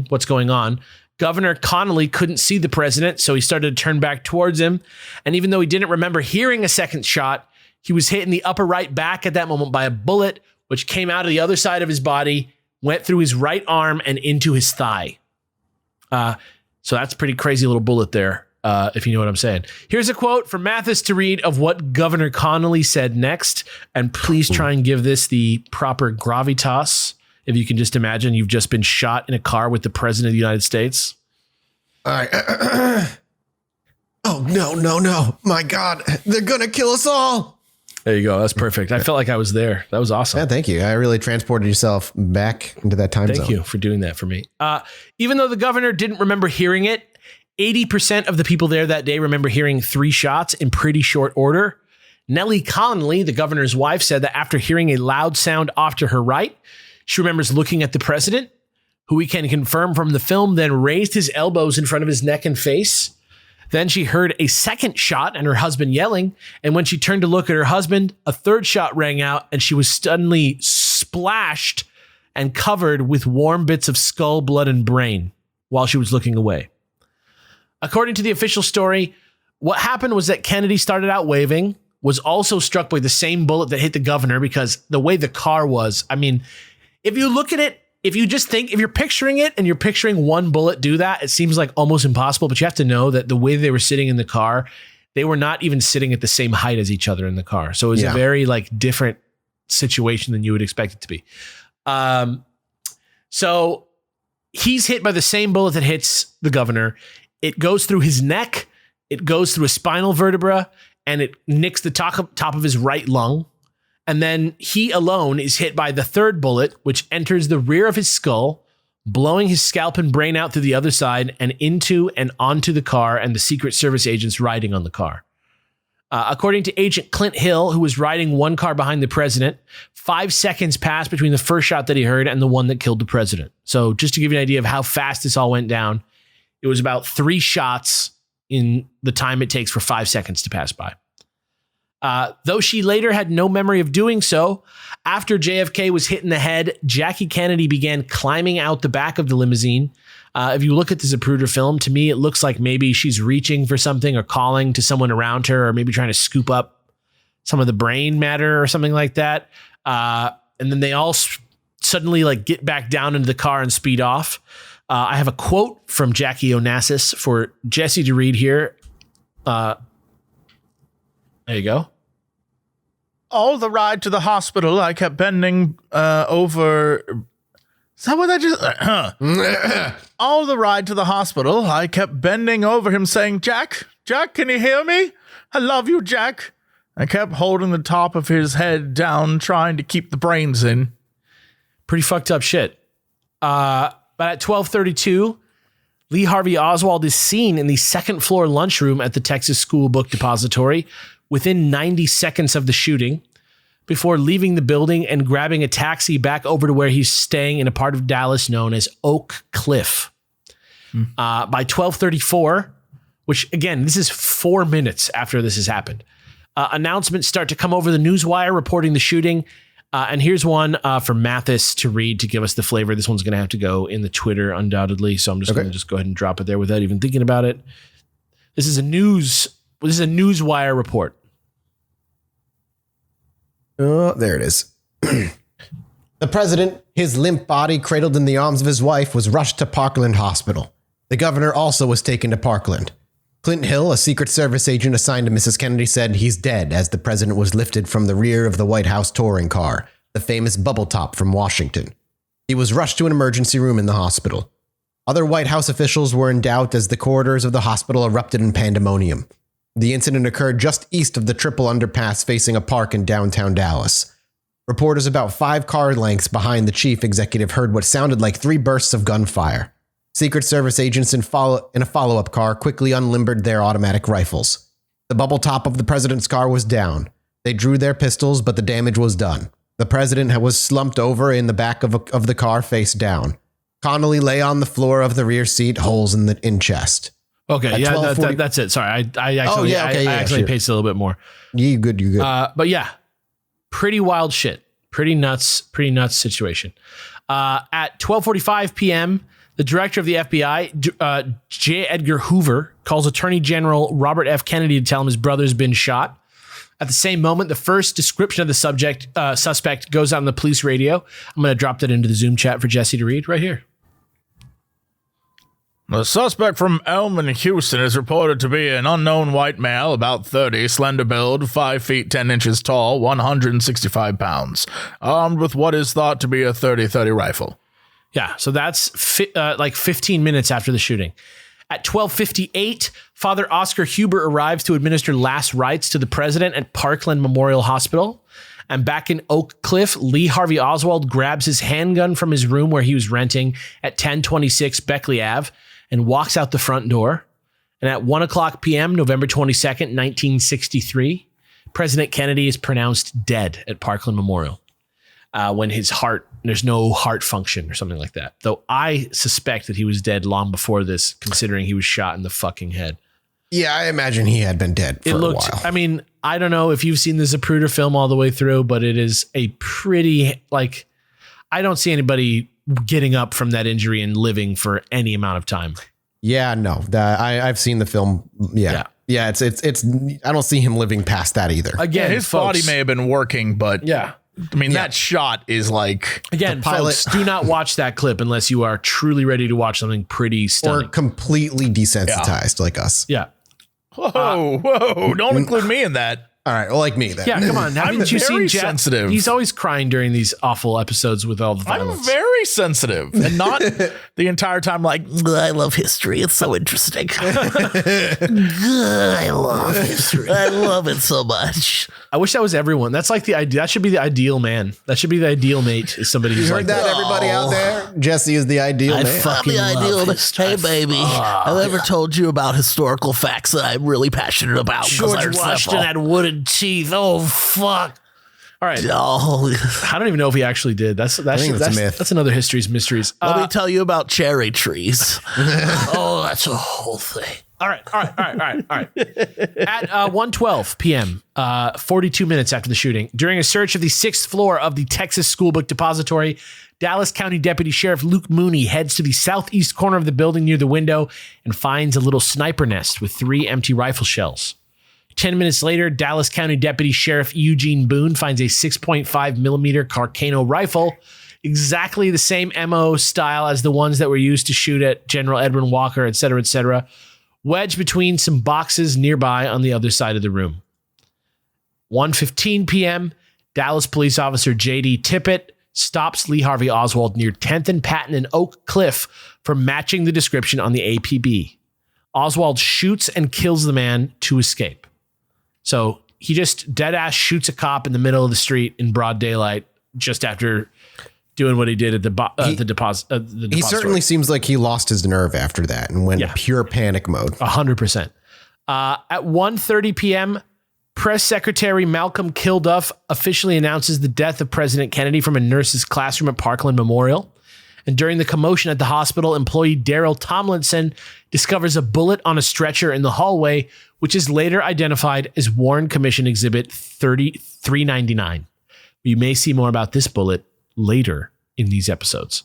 what's going on. Governor Connolly couldn't see the president, so he started to turn back towards him. And even though he didn't remember hearing a second shot, he was hit in the upper right back at that moment by a bullet, which came out of the other side of his body, went through his right arm and into his thigh. So that's a pretty crazy little bullet there, if you know what I'm saying. Here's a quote from Mathis to read of what Governor Connolly said next. And please try and give this the proper gravitas. If you can just imagine you've just been shot in a car with the president of the United States. All right. Oh, no. My God, they're going to kill us all. There you go. That's perfect. I felt like I was there. That was awesome. Yeah, thank you. I really transported yourself back into that time zone. Thank you for doing that for me. Even though the governor didn't remember hearing it, 80% of the people there that day remember hearing 3 shots in pretty short order. Nellie Connolly, the governor's wife, said that after hearing a loud sound off to her right, she remembers looking at the president, who we can confirm from the film then raised his elbows in front of his neck and face. Then she heard a second shot and her husband yelling. And when she turned to look at her husband, a third shot rang out and she was suddenly splashed and covered with warm bits of skull, blood, and brain while she was looking away. According to the official story, what happened was that Kennedy started out waving, was also struck by the same bullet that hit the governor because the way the car was, if you look at it, if you're picturing it and you're picturing one bullet do that, it seems like almost impossible, but you have to know that the way they were sitting in the car, they were not even sitting at the same height as each other in the car. So it was a very different situation than you would expect it to be. So he's hit by the same bullet that hits the governor. It goes through his neck, it goes through a spinal vertebra, and it nicks the top of his right lung. And then he alone is hit by the third bullet, which enters the rear of his skull, blowing his scalp and brain out through the other side and into and onto the car and the Secret Service agents riding on the car. According to Agent Clint Hill, who was riding one car behind the president, 5 seconds passed between the first shot that he heard and the one that killed the president. So just to give you an idea of how fast this all went down, it was about 3 shots in the time it takes for 5 seconds to pass by. Though she later had no memory of doing so, after JFK was hit in the head, Jackie Kennedy began climbing out the back of the limousine. If you look at the Zapruder film, to me, it looks like maybe she's reaching for something or calling to someone around her or maybe trying to scoop up some of the brain matter or something like that. And then they all suddenly get back down into the car and speed off. I have a quote from Jackie Onassis for Jesse to read here. There you go. All the ride to the hospital, I kept bending over. Is that what I just? All the ride to the hospital, I kept bending over him saying, Jack, can you hear me? I love you, Jack. I kept holding the top of his head down, trying to keep the brains in. Pretty fucked up shit. But at 12:32, Lee Harvey Oswald is seen in the second floor lunchroom at the Texas School Book Depository within 90 seconds of the shooting, before leaving the building and grabbing a taxi back over to where he's staying in a part of Dallas known as Oak Cliff. By 12:34, which again, this is 4 minutes after this has happened, announcements start to come over the newswire reporting the shooting. And here's one from Mathis to read to give us the flavor. This one's going to have to go in the Twitter undoubtedly. So I'm just going to go ahead and drop it there without even thinking about it. This is a newswire report. Oh, there it is. The president, his limp body cradled in the arms of his wife, was rushed to Parkland Hospital. The governor also was taken to Parkland. Clint Hill, a Secret Service agent assigned to Mrs. Kennedy, said he's dead as the president was lifted from the rear of the White House touring car, the famous bubble top from Washington. He was rushed to an emergency room in the hospital. Other White House officials were in doubt as the corridors of the hospital erupted in pandemonium. The incident occurred just east of the triple underpass facing a park in downtown Dallas. Reporters about 5 car lengths behind the chief executive heard what sounded like 3 bursts of gunfire. Secret Service agents in a follow-up car quickly unlimbered their automatic rifles. The bubble top of the president's car was down. They drew their pistols, but the damage was done. The president was slumped over in the back of the car face down. Connolly lay on the floor of the rear seat, holes in chest. Okay, yeah, that's it. Sorry, I actually paced a little bit more. You good. But yeah, pretty wild shit. Pretty nuts situation. At 12:45 p.m., the director of the FBI, J. Edgar Hoover, calls Attorney General Robert F. Kennedy to tell him his brother's been shot. At the same moment, the first description of the suspect goes out on the police radio. I'm going to drop that into the Zoom chat for Jesse to read right here. The suspect from Elm in Houston is reported to be an unknown white male, about 30, slender build, 5 feet 10 inches tall, 165 pounds, armed with what is thought to be a .30-30 rifle. Yeah, so that's like 15 minutes after the shooting. At 12:58, Father Oscar Huber arrives to administer last rites to the president at Parkland Memorial Hospital. And back in Oak Cliff, Lee Harvey Oswald grabs his handgun from his room where he was renting at 1026 Beckley Ave and walks out the front door. And at 1:00 p.m., November 22nd, 1963, President Kennedy is pronounced dead at Parkland Memorial when there's no heart function or something like that. Though I suspect that he was dead long before this, considering he was shot in the fucking head. Yeah, I imagine he had been dead for a while. I mean, I don't know if you've seen the Zapruder film all the way through, but it is a pretty, I don't see anybody getting up from that injury and living for any amount of time. Yeah, no, I've seen the film. Yeah. It's I don't see him living past that either. Again, his body may have been working, but yeah. I mean, that shot is like... Again, folks, do not watch that clip unless you are truly ready to watch something pretty stunning. Or completely desensitized like us. Yeah. Whoa, don't include me in that. All right, well, like me then. Yeah, come on. Haven't you seen Jeff? Sensitive. He's always crying during these awful episodes with all the violence. I'm very sensitive, and not the entire time like, I love history. It's so interesting. I love history. I love it so much. I wish that was everyone. That's like the idea. That should be the ideal man. That should be the ideal mate. Is somebody who's you heard like that, everybody out there? Jesse is the ideal man. I'm the ideal man. Hey, baby, I never told you about historical facts that I'm really passionate about. George Washington had wooden teeth. Oh, fuck. All right. Oh. I don't even know if he actually did. That's a myth. That's another history's mysteries. Let me tell you about cherry trees. Oh, that's a whole thing. All right. At 1:12 p.m., 42 minutes after the shooting, during a search of the 6th floor of the Texas Schoolbook Depository, Dallas County Deputy Sheriff Luke Mooney heads to the southeast corner of the building near the window and finds a little sniper nest with 3 empty rifle shells. 10 minutes later, Dallas County Deputy Sheriff Eugene Boone finds a 6.5 millimeter Carcano rifle, exactly the same MO style as the ones that were used to shoot at General Edwin Walker, etc., wedged between some boxes nearby on the other side of the room. 1:15 p.m., Dallas police officer J.D. Tippett stops Lee Harvey Oswald near 10th and Patton and Oak Cliff for matching the description on the APB. Oswald shoots and kills the man to escape. So he just dead ass shoots a cop in the middle of the street in broad daylight just after doing what he did at the deposit. He certainly seems like he lost his nerve after that and went pure panic mode. 100%. At 1:30 p.m., Press Secretary Malcolm Kilduff officially announces the death of President Kennedy from a nurse's classroom at Parkland Memorial. And during the commotion at the hospital, employee Daryl Tomlinson discovers a bullet on a stretcher in the hallway, which is later identified as Warren Commission Exhibit 399. You may see more about this bullet later in these episodes.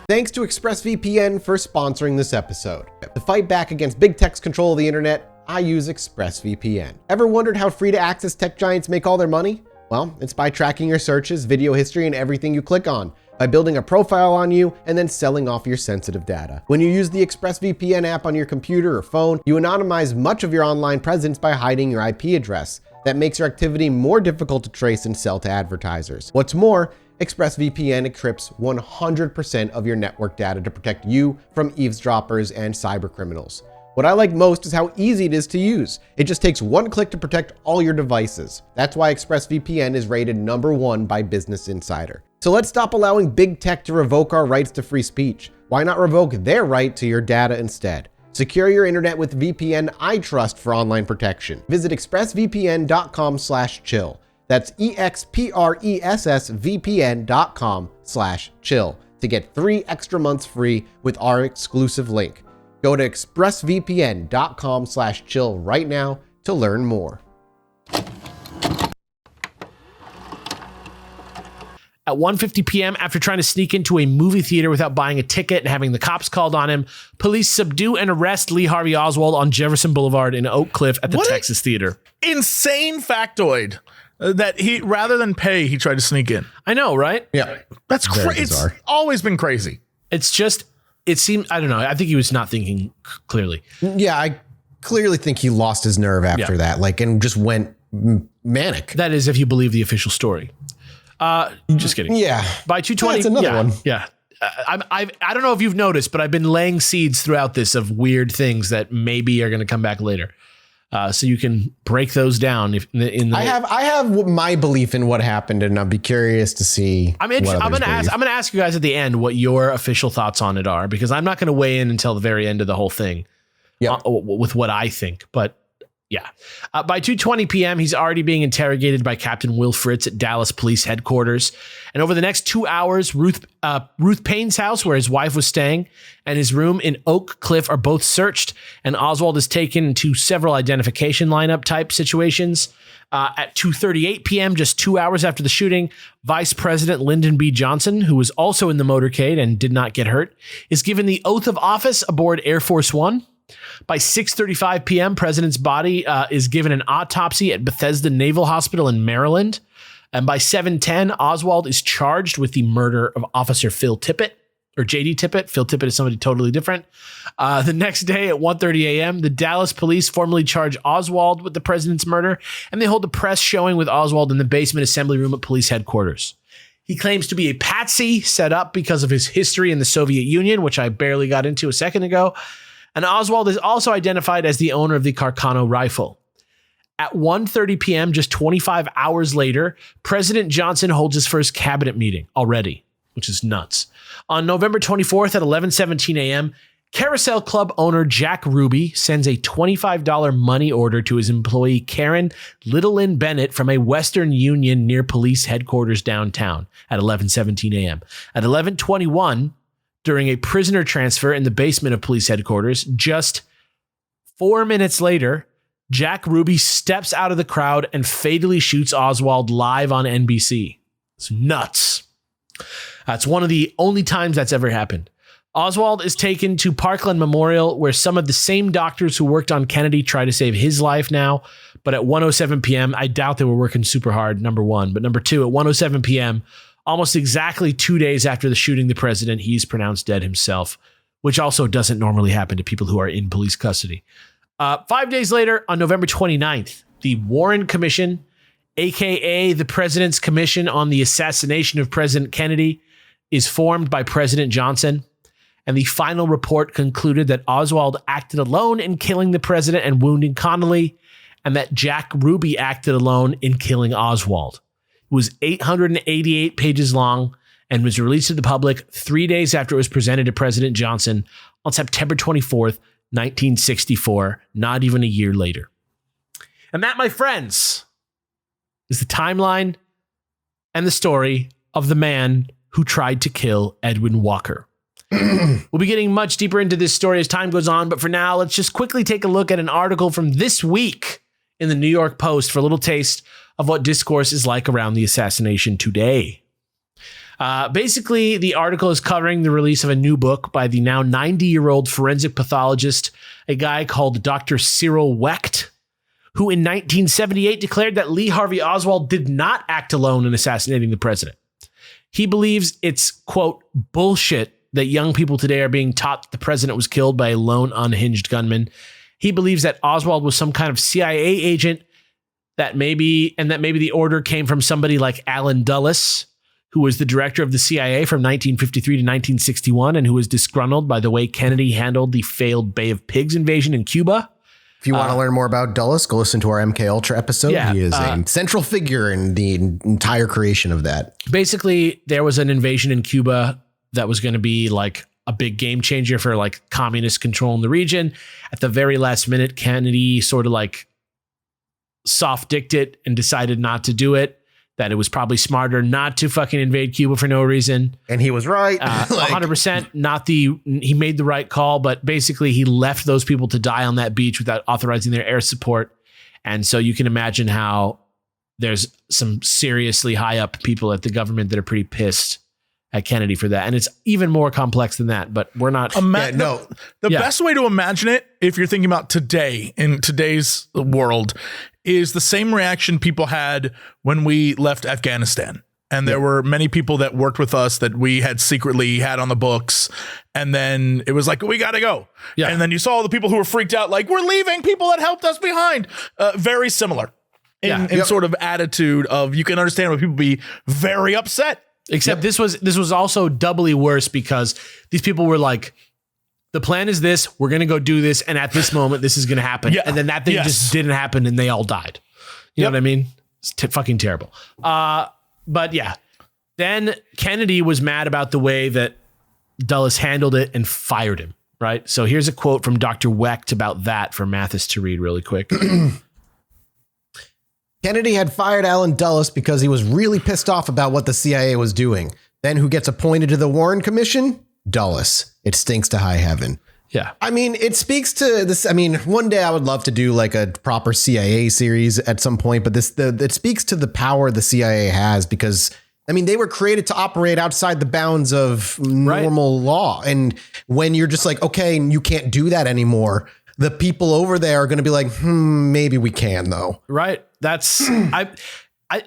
Thanks to ExpressVPN for sponsoring this episode. To fight back against big tech's control of the internet, I use ExpressVPN. Ever wondered how free-to-access tech giants make all their money? Well, it's by tracking your searches, video history, and everything you click on, by building a profile on you and then selling off your sensitive data. When you use the Expressvpn app on your computer or phone, you anonymize much of your online presence by hiding your IP address. That makes your activity more difficult to trace and sell to advertisers. What's more, Expressvpn encrypts 100% of your network data to protect you from eavesdroppers and cyber criminals. What I like most is how easy it is to use. It just takes one click to protect all your devices. That's why Expressvpn is rated #1 by Business Insider. So let's stop allowing big tech to revoke our rights to free speech. Why not revoke their right to your data instead? Secure your internet with VPN I trust for online protection. Visit expressvpn.com/chill. That's expressvpn.com/chill to get 3 extra months free with our exclusive link. Go to expressvpn.com/chill right now to learn more. At 1:50 p.m., after trying to sneak into a movie theater without buying a ticket and having the cops called on him, police subdue and arrest Lee Harvey Oswald on Jefferson Boulevard in Oak Cliff at the Texas Theater. Insane factoid that he, rather than pay, he tried to sneak in. I know, right? Yeah. That's crazy. It's always been crazy. It's just, it seemed, I don't know. I think he was not thinking clearly. Yeah, I clearly think he lost his nerve after that, and just went manic. That is, if you believe the official story. Just kidding. Yeah. By 2:20. That's another one. Yeah. I don't know if you've noticed, but I've been laying seeds throughout this of weird things that maybe are going to come back later. So you can break those down. I have my belief in what happened, and I'll be curious to see. I'm going to ask you guys at the end what your official thoughts on it are, because I'm not going to weigh in until the very end of the whole thing. With what I think, but. Yeah. By 2:20 p.m., he's already being interrogated by Captain Will Fritz at Dallas Police Headquarters. And over the next 2 hours, Ruth Payne's house, where his wife was staying, and his room in Oak Cliff are both searched. And Oswald is taken to several identification lineup type situations. At 2:38 p.m., just 2 hours after the shooting, Vice President Lyndon B. Johnson, who was also in the motorcade and did not get hurt, is given the oath of office aboard Air Force One. By 6:35 p.m., President's body is given an autopsy at Bethesda Naval Hospital in Maryland. And by 7:10, Oswald is charged with the murder of Officer Phil Tippett, or J.D. Tippett. Phil Tippett is somebody totally different. The next day at 1:30 a.m., the Dallas police formally charge Oswald with the president's murder, and they hold a press showing with Oswald in the basement assembly room at police headquarters. He claims to be a patsy set up because of his history in the Soviet Union, which I barely got into a second ago. And Oswald is also identified as the owner of the Carcano rifle. At 1:30 p.m., just 25 hours later, President Johnson holds his first cabinet meeting already, which is nuts. On November 24th at 11:17 a.m., Carousel Club owner Jack Ruby sends a $25 money order to his employee Karen Littlelyn Bennett from a Western Union near police headquarters downtown at 11:17 a.m. At 11:21, during a prisoner transfer in the basement of police headquarters, just 4 minutes later, Jack Ruby steps out of the crowd and fatally shoots Oswald live on NBC. It's nuts. That's one of the only times that's ever happened. Oswald is taken to Parkland Memorial, where some of the same doctors who worked on Kennedy try to save his life now. But at 1:07 p.m., I doubt they were working super hard, number one. But number two, at 1:07 p.m., almost exactly 2 days after the shooting the president, he's pronounced dead himself, which also doesn't normally happen to people who are in police custody. 5 days later, on November 29th, the Warren Commission, aka the President's Commission on the Assassination of President Kennedy, is formed by President Johnson. And the final report concluded that Oswald acted alone in killing the president and wounding Connolly, and that Jack Ruby acted alone in killing Oswald. It was 888 pages long and was released to the public 3 days after it was presented to President Johnson on September 24th, 1964, not even a year later. And that, my friends, is the timeline and the story of the man who tried to kill Edwin Walker. We'll be getting much deeper into this story as time goes on, but for now, let's just quickly take a look at an article from this week in the New York Post for a little taste of what discourse is like around the assassination today. Basically, the article is covering the release of a new book by the now 90-year-old forensic pathologist, a guy called Dr. Cyril Wecht, who in 1978 declared that Lee Harvey Oswald did not act alone in assassinating the president. He believes it's, quote, bullshit that young people today are being taught that the president was killed by a lone unhinged gunman. He believes that Oswald was some kind of CIA agent that maybe the order came from somebody like Allen Dulles, who was the director of the CIA from 1953 to 1961 and who was disgruntled by the way Kennedy handled the failed Bay of Pigs invasion in Cuba. If you want to learn more about Dulles, go listen to our MK Ultra episode. Yeah, he is a central figure in the entire creation of that. Basically, there was an invasion in Cuba that was going to be like a big game changer for like communist control in the region. At the very last minute, Kennedy sort of like soft-dicked it and decided not to do it. That it was probably smarter not to fucking invade Cuba for no reason. And he was right. 100%. He made the right call, but basically he left those people to die on that beach without authorizing their air support. And so you can imagine how there's some seriously high up people at the government that are pretty pissed at Kennedy for that. And it's even more complex than that, but we're not. The best way to imagine it, if you're thinking about today, in today's world, is the same reaction people had when we left Afghanistan. And there were many people that worked with us that we had secretly had on the books. And then it was like, we got to go. Yeah. And then you saw all the people who were freaked out, like, we're leaving, people that helped us behind. Very similar in sort of attitude of, you can understand why people be very upset. Except this was also doubly worse because these people were like, the plan is this, we're going to go do this. And at this moment, this is going to happen. Yeah. And then that thing just didn't happen and they all died. You know what I mean? It's fucking terrible. But yeah, then Kennedy was mad about the way that Dulles handled it and fired him. Right. So here's a quote from Dr. Wecht about that for Mathis to read really quick. Kennedy had fired Allen Dulles because he was really pissed off about what the CIA was doing. Then who gets appointed to the Warren Commission? Dulles. It stinks to high heaven. Yeah. I mean, it speaks to this. I mean, one day I would love to do like a proper CIA series at some point, but it speaks to the power the CIA has because, I mean, they were created to operate outside the bounds of normal law. And when you're just like, okay, you can't do that anymore, the people over there are going to be like, maybe we can though. Right. That's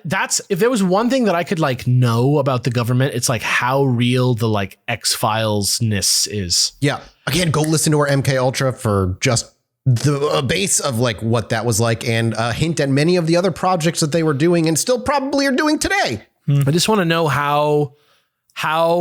that's if there was one thing that I could like know about the government, it's like how real the like X-Files-ness is. Yeah. Again, go listen to our MK Ultra for just the base of like what that was like and a hint at many of the other projects that they were doing and still probably are doing today. I just want to know how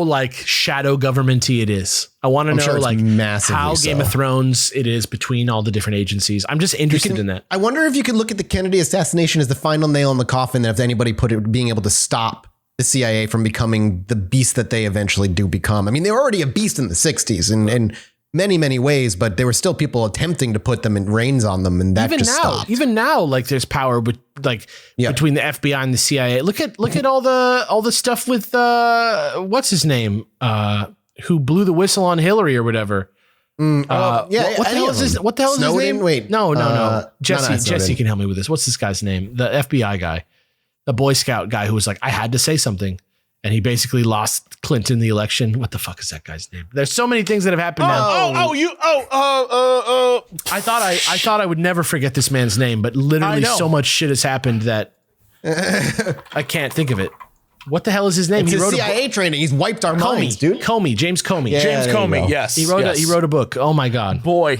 like shadow governmenty it is. I want to know like how Game of Thrones it is between all the different agencies. I'm just interested in that. I wonder if you could look at the Kennedy assassination as the final nail in the coffin, that if anybody being able to stop the CIA from becoming the beast that they eventually do become. I mean, they were already a beast in the 60s and many, many ways, but there were still people attempting to put them in reins on them. And that stopped. Even now, like there's power, but like between the FBI and the CIA. Look at all the stuff with what's his name? Who blew the whistle on Hillary or whatever. What the hell is his name? Wait, no. Jesse can help me with this. What's this guy's name? The FBI guy, the Boy Scout guy who was like, I had to say something. And he basically lost Clinton the election. What the fuck is that guy's name? There's so many things that have happened now. I thought I would never forget this man's name, but literally so much shit has happened that I can't think of it. What the hell is his name? He wrote CIA training. He's wiped our minds, dude. James Comey. Yeah, James Comey. Yes. He wrote a book. Oh my God. Boy,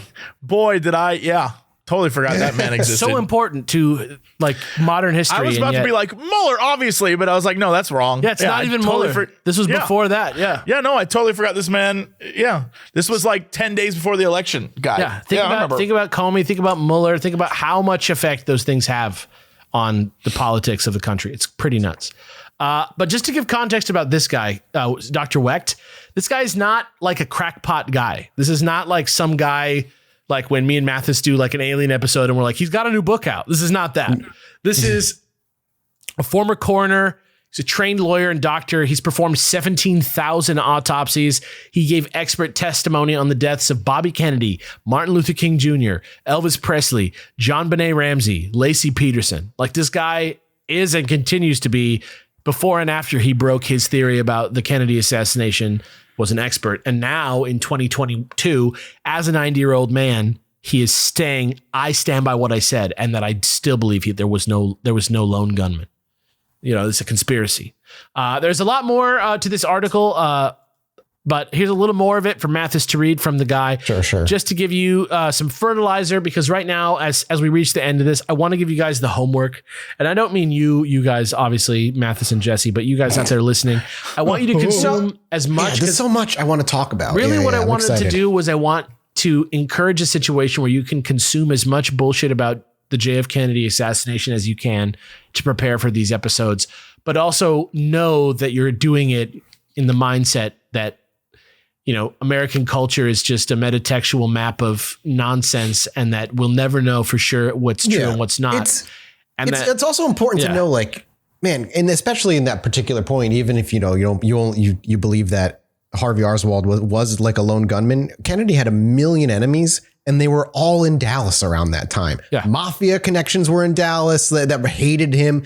did I. Yeah. Totally forgot that man existed. So important to like modern history. I was about to be like Mueller, obviously, but I was like, no, that's wrong. Yeah, it's not even Mueller. This was before that. Yeah. Yeah, no, I totally forgot this man. Yeah. This was like 10 days before the election guy. Yeah. Think about Comey, think about Mueller, think about how much effect those things have on the politics of the country. It's pretty nuts. But just to give context about this guy, Dr. Wecht, this guy is not like a crackpot guy. This is not like some guy like when me and Mathis do like an Alien episode and we're like, he's got a new book out. This is not that. This is a former coroner. He's a trained lawyer and doctor. He's performed 17,000 autopsies. He gave expert testimony on the deaths of Bobby Kennedy, Martin Luther King Jr., Elvis Presley, John Benet Ramsey, Lacey Peterson. Like this guy is and continues to be, before and after he broke his theory about the Kennedy assassination, was an expert. And now in 2022, as a 90-year-old man, he is saying, I stand by what I said, and that I still believe there was no lone gunman. It's a conspiracy. There's a lot more to this article, but here's a little more of it for Mathis to read from the guy. Sure. Just to give you some fertilizer, because right now, as we reach the end of this, I want to give you guys the homework. And I don't mean you guys, obviously, Mathis and Jesse, but you guys out there listening. I want you to consume as much. There's so much I want to talk about. Really, what I wanted to do was I want to encourage a situation where you can consume as much bullshit about the JF Kennedy assassination as you can to prepare for these episodes, but also know that you're doing it in the mindset that, American culture is just a metatextual map of nonsense, and that we'll never know for sure what's true and what's not. It's also important to know, like, man, and especially in that particular point, even if, you believe that Harvey Oswald was like a lone gunman, Kennedy had 1 million enemies, and they were all in Dallas around that time. Yeah. Mafia connections were in Dallas that hated him.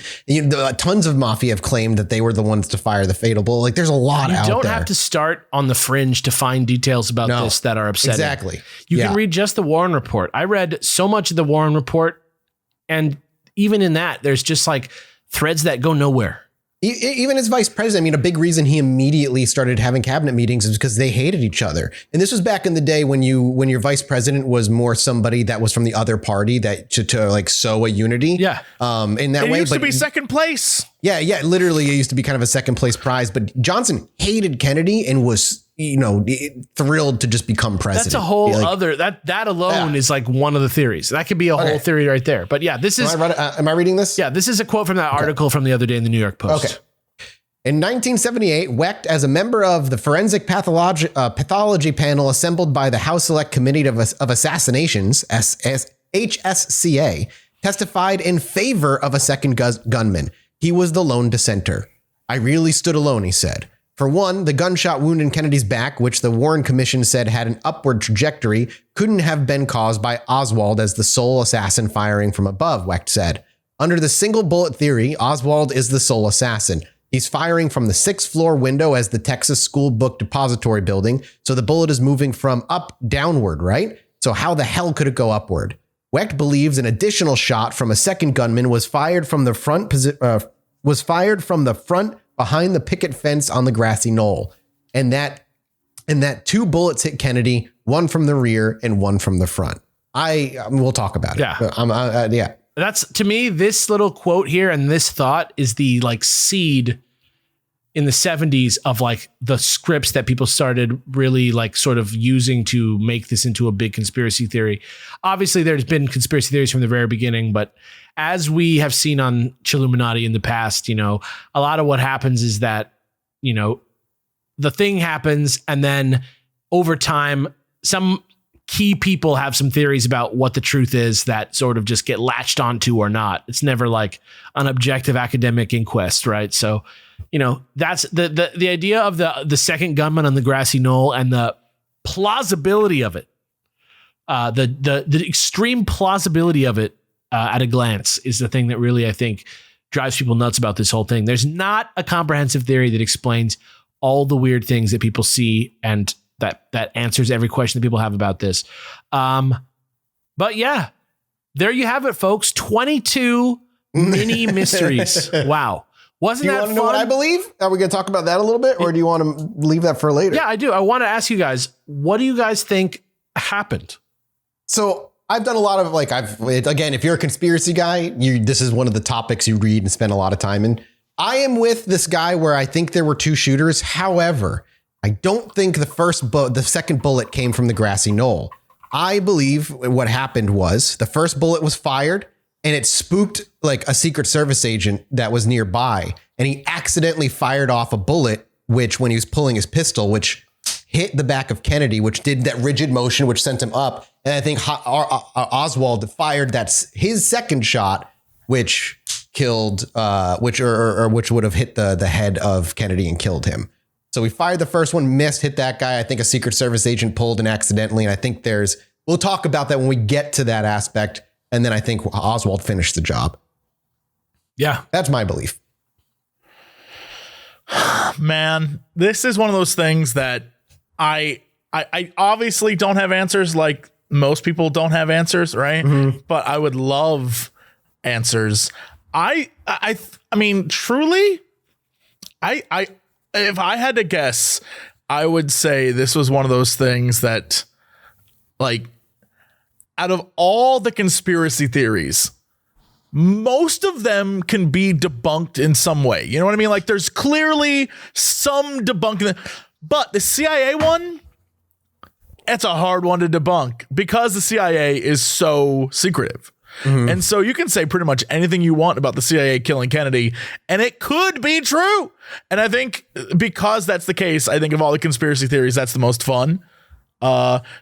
Tons of mafia have claimed that they were the ones to fire the fatal bullet. Like, there's a lot out there. You don't have to start on the fringe to find details about this that are upsetting. Exactly. You can read just the Warren Report. I read so much of the Warren Report, and even in that, there's just like threads that go nowhere. Even as vice president, a big reason he immediately started having cabinet meetings is because they hated each other. And this was back in the day when your vice president was more somebody that was from the other party that to like sow a unity. Yeah. In that way. It used to be second place. Yeah. Literally, it used to be kind of a second place prize. But Johnson hated Kennedy and was, thrilled to just become president. That's a whole other, that alone is like one of the theories. That could be a whole theory right there. But yeah, this is. Am I reading this? Yeah, this is a quote from that article from the other day in the New York Post. Okay. In 1978, Wecht, as a member of the forensic pathology panel assembled by the House Select Committee of Assassinations, HSCA, testified in favor of a second gunman. He was the lone dissenter. I really stood alone, he said. For one, the gunshot wound in Kennedy's back, which the Warren Commission said had an upward trajectory, couldn't have been caused by Oswald as the sole assassin firing from above, Wecht said. Under the single bullet theory, Oswald is the sole assassin. He's firing from the 6th floor window as the Texas School Book Depository building, so the bullet is moving from up downward, right? So how the hell could it go upward? Wecht believes an additional shot from a second gunman was fired from the front behind the picket fence on the grassy knoll, and that 2 bullets hit Kennedy, one from the rear and one from the front. We'll talk about it. Yeah. That's, to me, this little quote here and this thought is the like seed in the 70s of like the scripts that people started really like sort of using to make this into a big conspiracy theory. Obviously, there's been conspiracy theories from the very beginning, but as we have seen on Chilluminati in the past, a lot of what happens is that, the thing happens, and then over time, some key people have some theories about what the truth is that sort of just get latched onto or not. It's never like an objective academic inquest, right? So, that's the idea of the second gunman on the grassy knoll and the plausibility of it. The extreme plausibility of it at a glance is the thing that really, I think, drives people nuts about this whole thing. There's not a comprehensive theory that explains all the weird things that people see and that answers every question that people have about this. But yeah, there you have it, folks. 22 mini mysteries. Wow. Wasn't that fun? Do you want to know what I believe? Are we going to talk about that a little bit, or do you want to leave that for later? Yeah, I do. I want to ask you guys, what do you guys think happened? So I've done a lot of again, if you're a conspiracy guy, this is one of the topics you read and spend a lot of time in. I am with this guy where I think there were 2 shooters. However, I don't think the second bullet came from the grassy knoll. I believe what happened was the first bullet was fired and it spooked like a Secret Service agent that was nearby. And he accidentally fired off a bullet, which when he was pulling his pistol, which hit the back of Kennedy, which did that rigid motion, which sent him up. And I think Oswald fired his second shot, which killed, which would have hit the head of Kennedy and killed him. So we fired the first one, missed, hit that guy. I think a Secret Service agent pulled in accidentally. And I think we'll talk about that when we get to that aspect. And then I think Oswald finished the job. Yeah. That's my belief. Man, this is one of those things that I obviously don't have answers like most people don't have answers, right? Mm-hmm. But I would love answers. I mean, truly, I if I had to guess, I would say this was one of those things that, like, out of all the conspiracy theories, most of them can be debunked in some way. You know what I mean? Like, there's clearly some debunking, but the CIA one, it's a hard one to debunk because the CIA is so secretive. Mm-hmm. And so you can say pretty much anything you want about the CIA killing Kennedy, and it could be true. And I think because that's the case, I think of all the conspiracy theories, that's the most fun.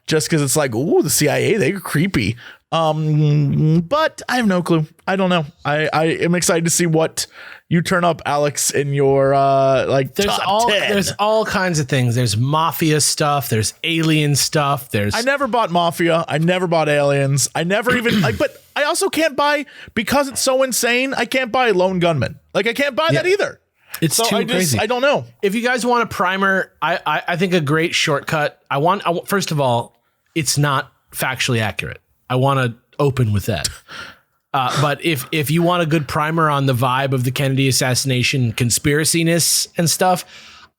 Just because it's like, ooh, the CIA, they're creepy. But I have no clue. I don't know. I am excited to see what you turn up, Alex, in your top 10. There's all kinds of things. There's mafia stuff. There's alien stuff. I never bought mafia. I never bought aliens. I never even but I also can't buy, because it's so insane, I can't buy Lone Gunman. Like, I can't buy that either. It's too crazy. I don't know. If you guys want a primer, I think a great shortcut. First of all, it's not factually accurate. I want to open with that. But if you want a good primer on the vibe of the Kennedy assassination conspiraciness and stuff,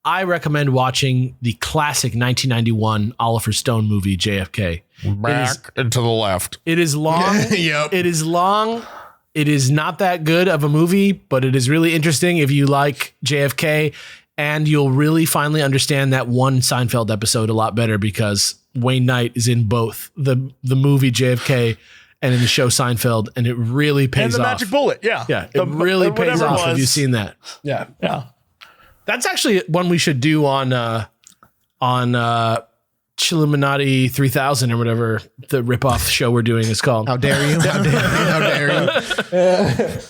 I recommend watching the classic 1991 Oliver Stone movie, JFK. Back and to the left. It is long. Yep. It is long. It is not that good of a movie, but it is really interesting if you like JFK, and you'll really finally understand that one Seinfeld episode a lot better, because Wayne Knight is in both the movie JFK and in the show Seinfeld, and it really pays off. And the magic bullet, yeah. Yeah, it really pays off if you've seen that. Yeah. Yeah. That's actually one we should do on Chilluminati 3000 or whatever the ripoff show we're doing is called. How dare you? How dare you?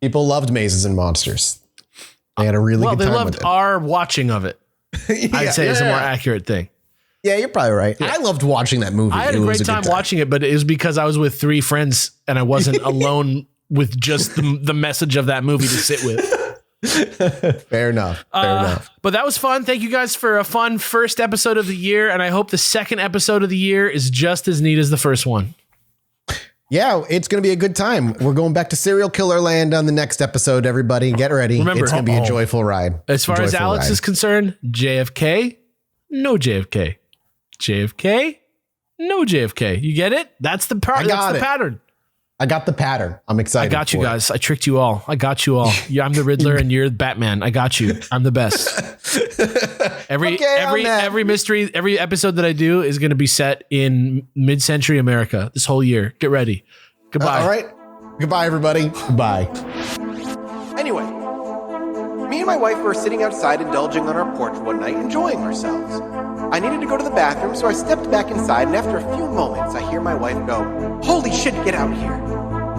People loved Mazes and Monsters. They had a really good time with it. Well, they loved our watching of it. I'd say is a more accurate thing. Yeah, you're probably right. Yeah. I loved watching that movie. I had a great time watching it, but it was because I was with 3 friends and I wasn't alone with just the message of that movie to sit with. Fair enough. Fair enough. But that was fun. Thank you guys for a fun first episode of the year, and I hope the second episode of the year is just as neat as the first one. Yeah, it's going to be a good time. We're going back to Serial Killer Land on the next episode, everybody. Get ready. Remember, it's going to be a joyful ride. As far as Alex is concerned, JFK, no JFK. JFK, no JFK. You get it? That's the pattern. I got the pattern. I'm excited. I got you guys. I tricked you all. I'm the Riddler and you're Batman. I got you. I'm the best. Every mystery, every episode that I do is going to be set in mid-century America this whole year. Get ready. Goodbye. All right. Goodbye, everybody. Goodbye. Anyway, me and my wife were sitting outside indulging on our porch one night, enjoying ourselves. I needed to go to the bathroom, so I stepped back inside, and after a few moments, I hear my wife go, "Holy shit, get out here."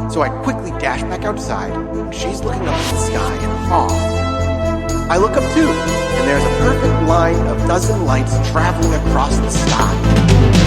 So I quickly dash back outside, and she's looking up at the sky in awe. I look up too, and there's a perfect line of dozen lights traveling across the sky.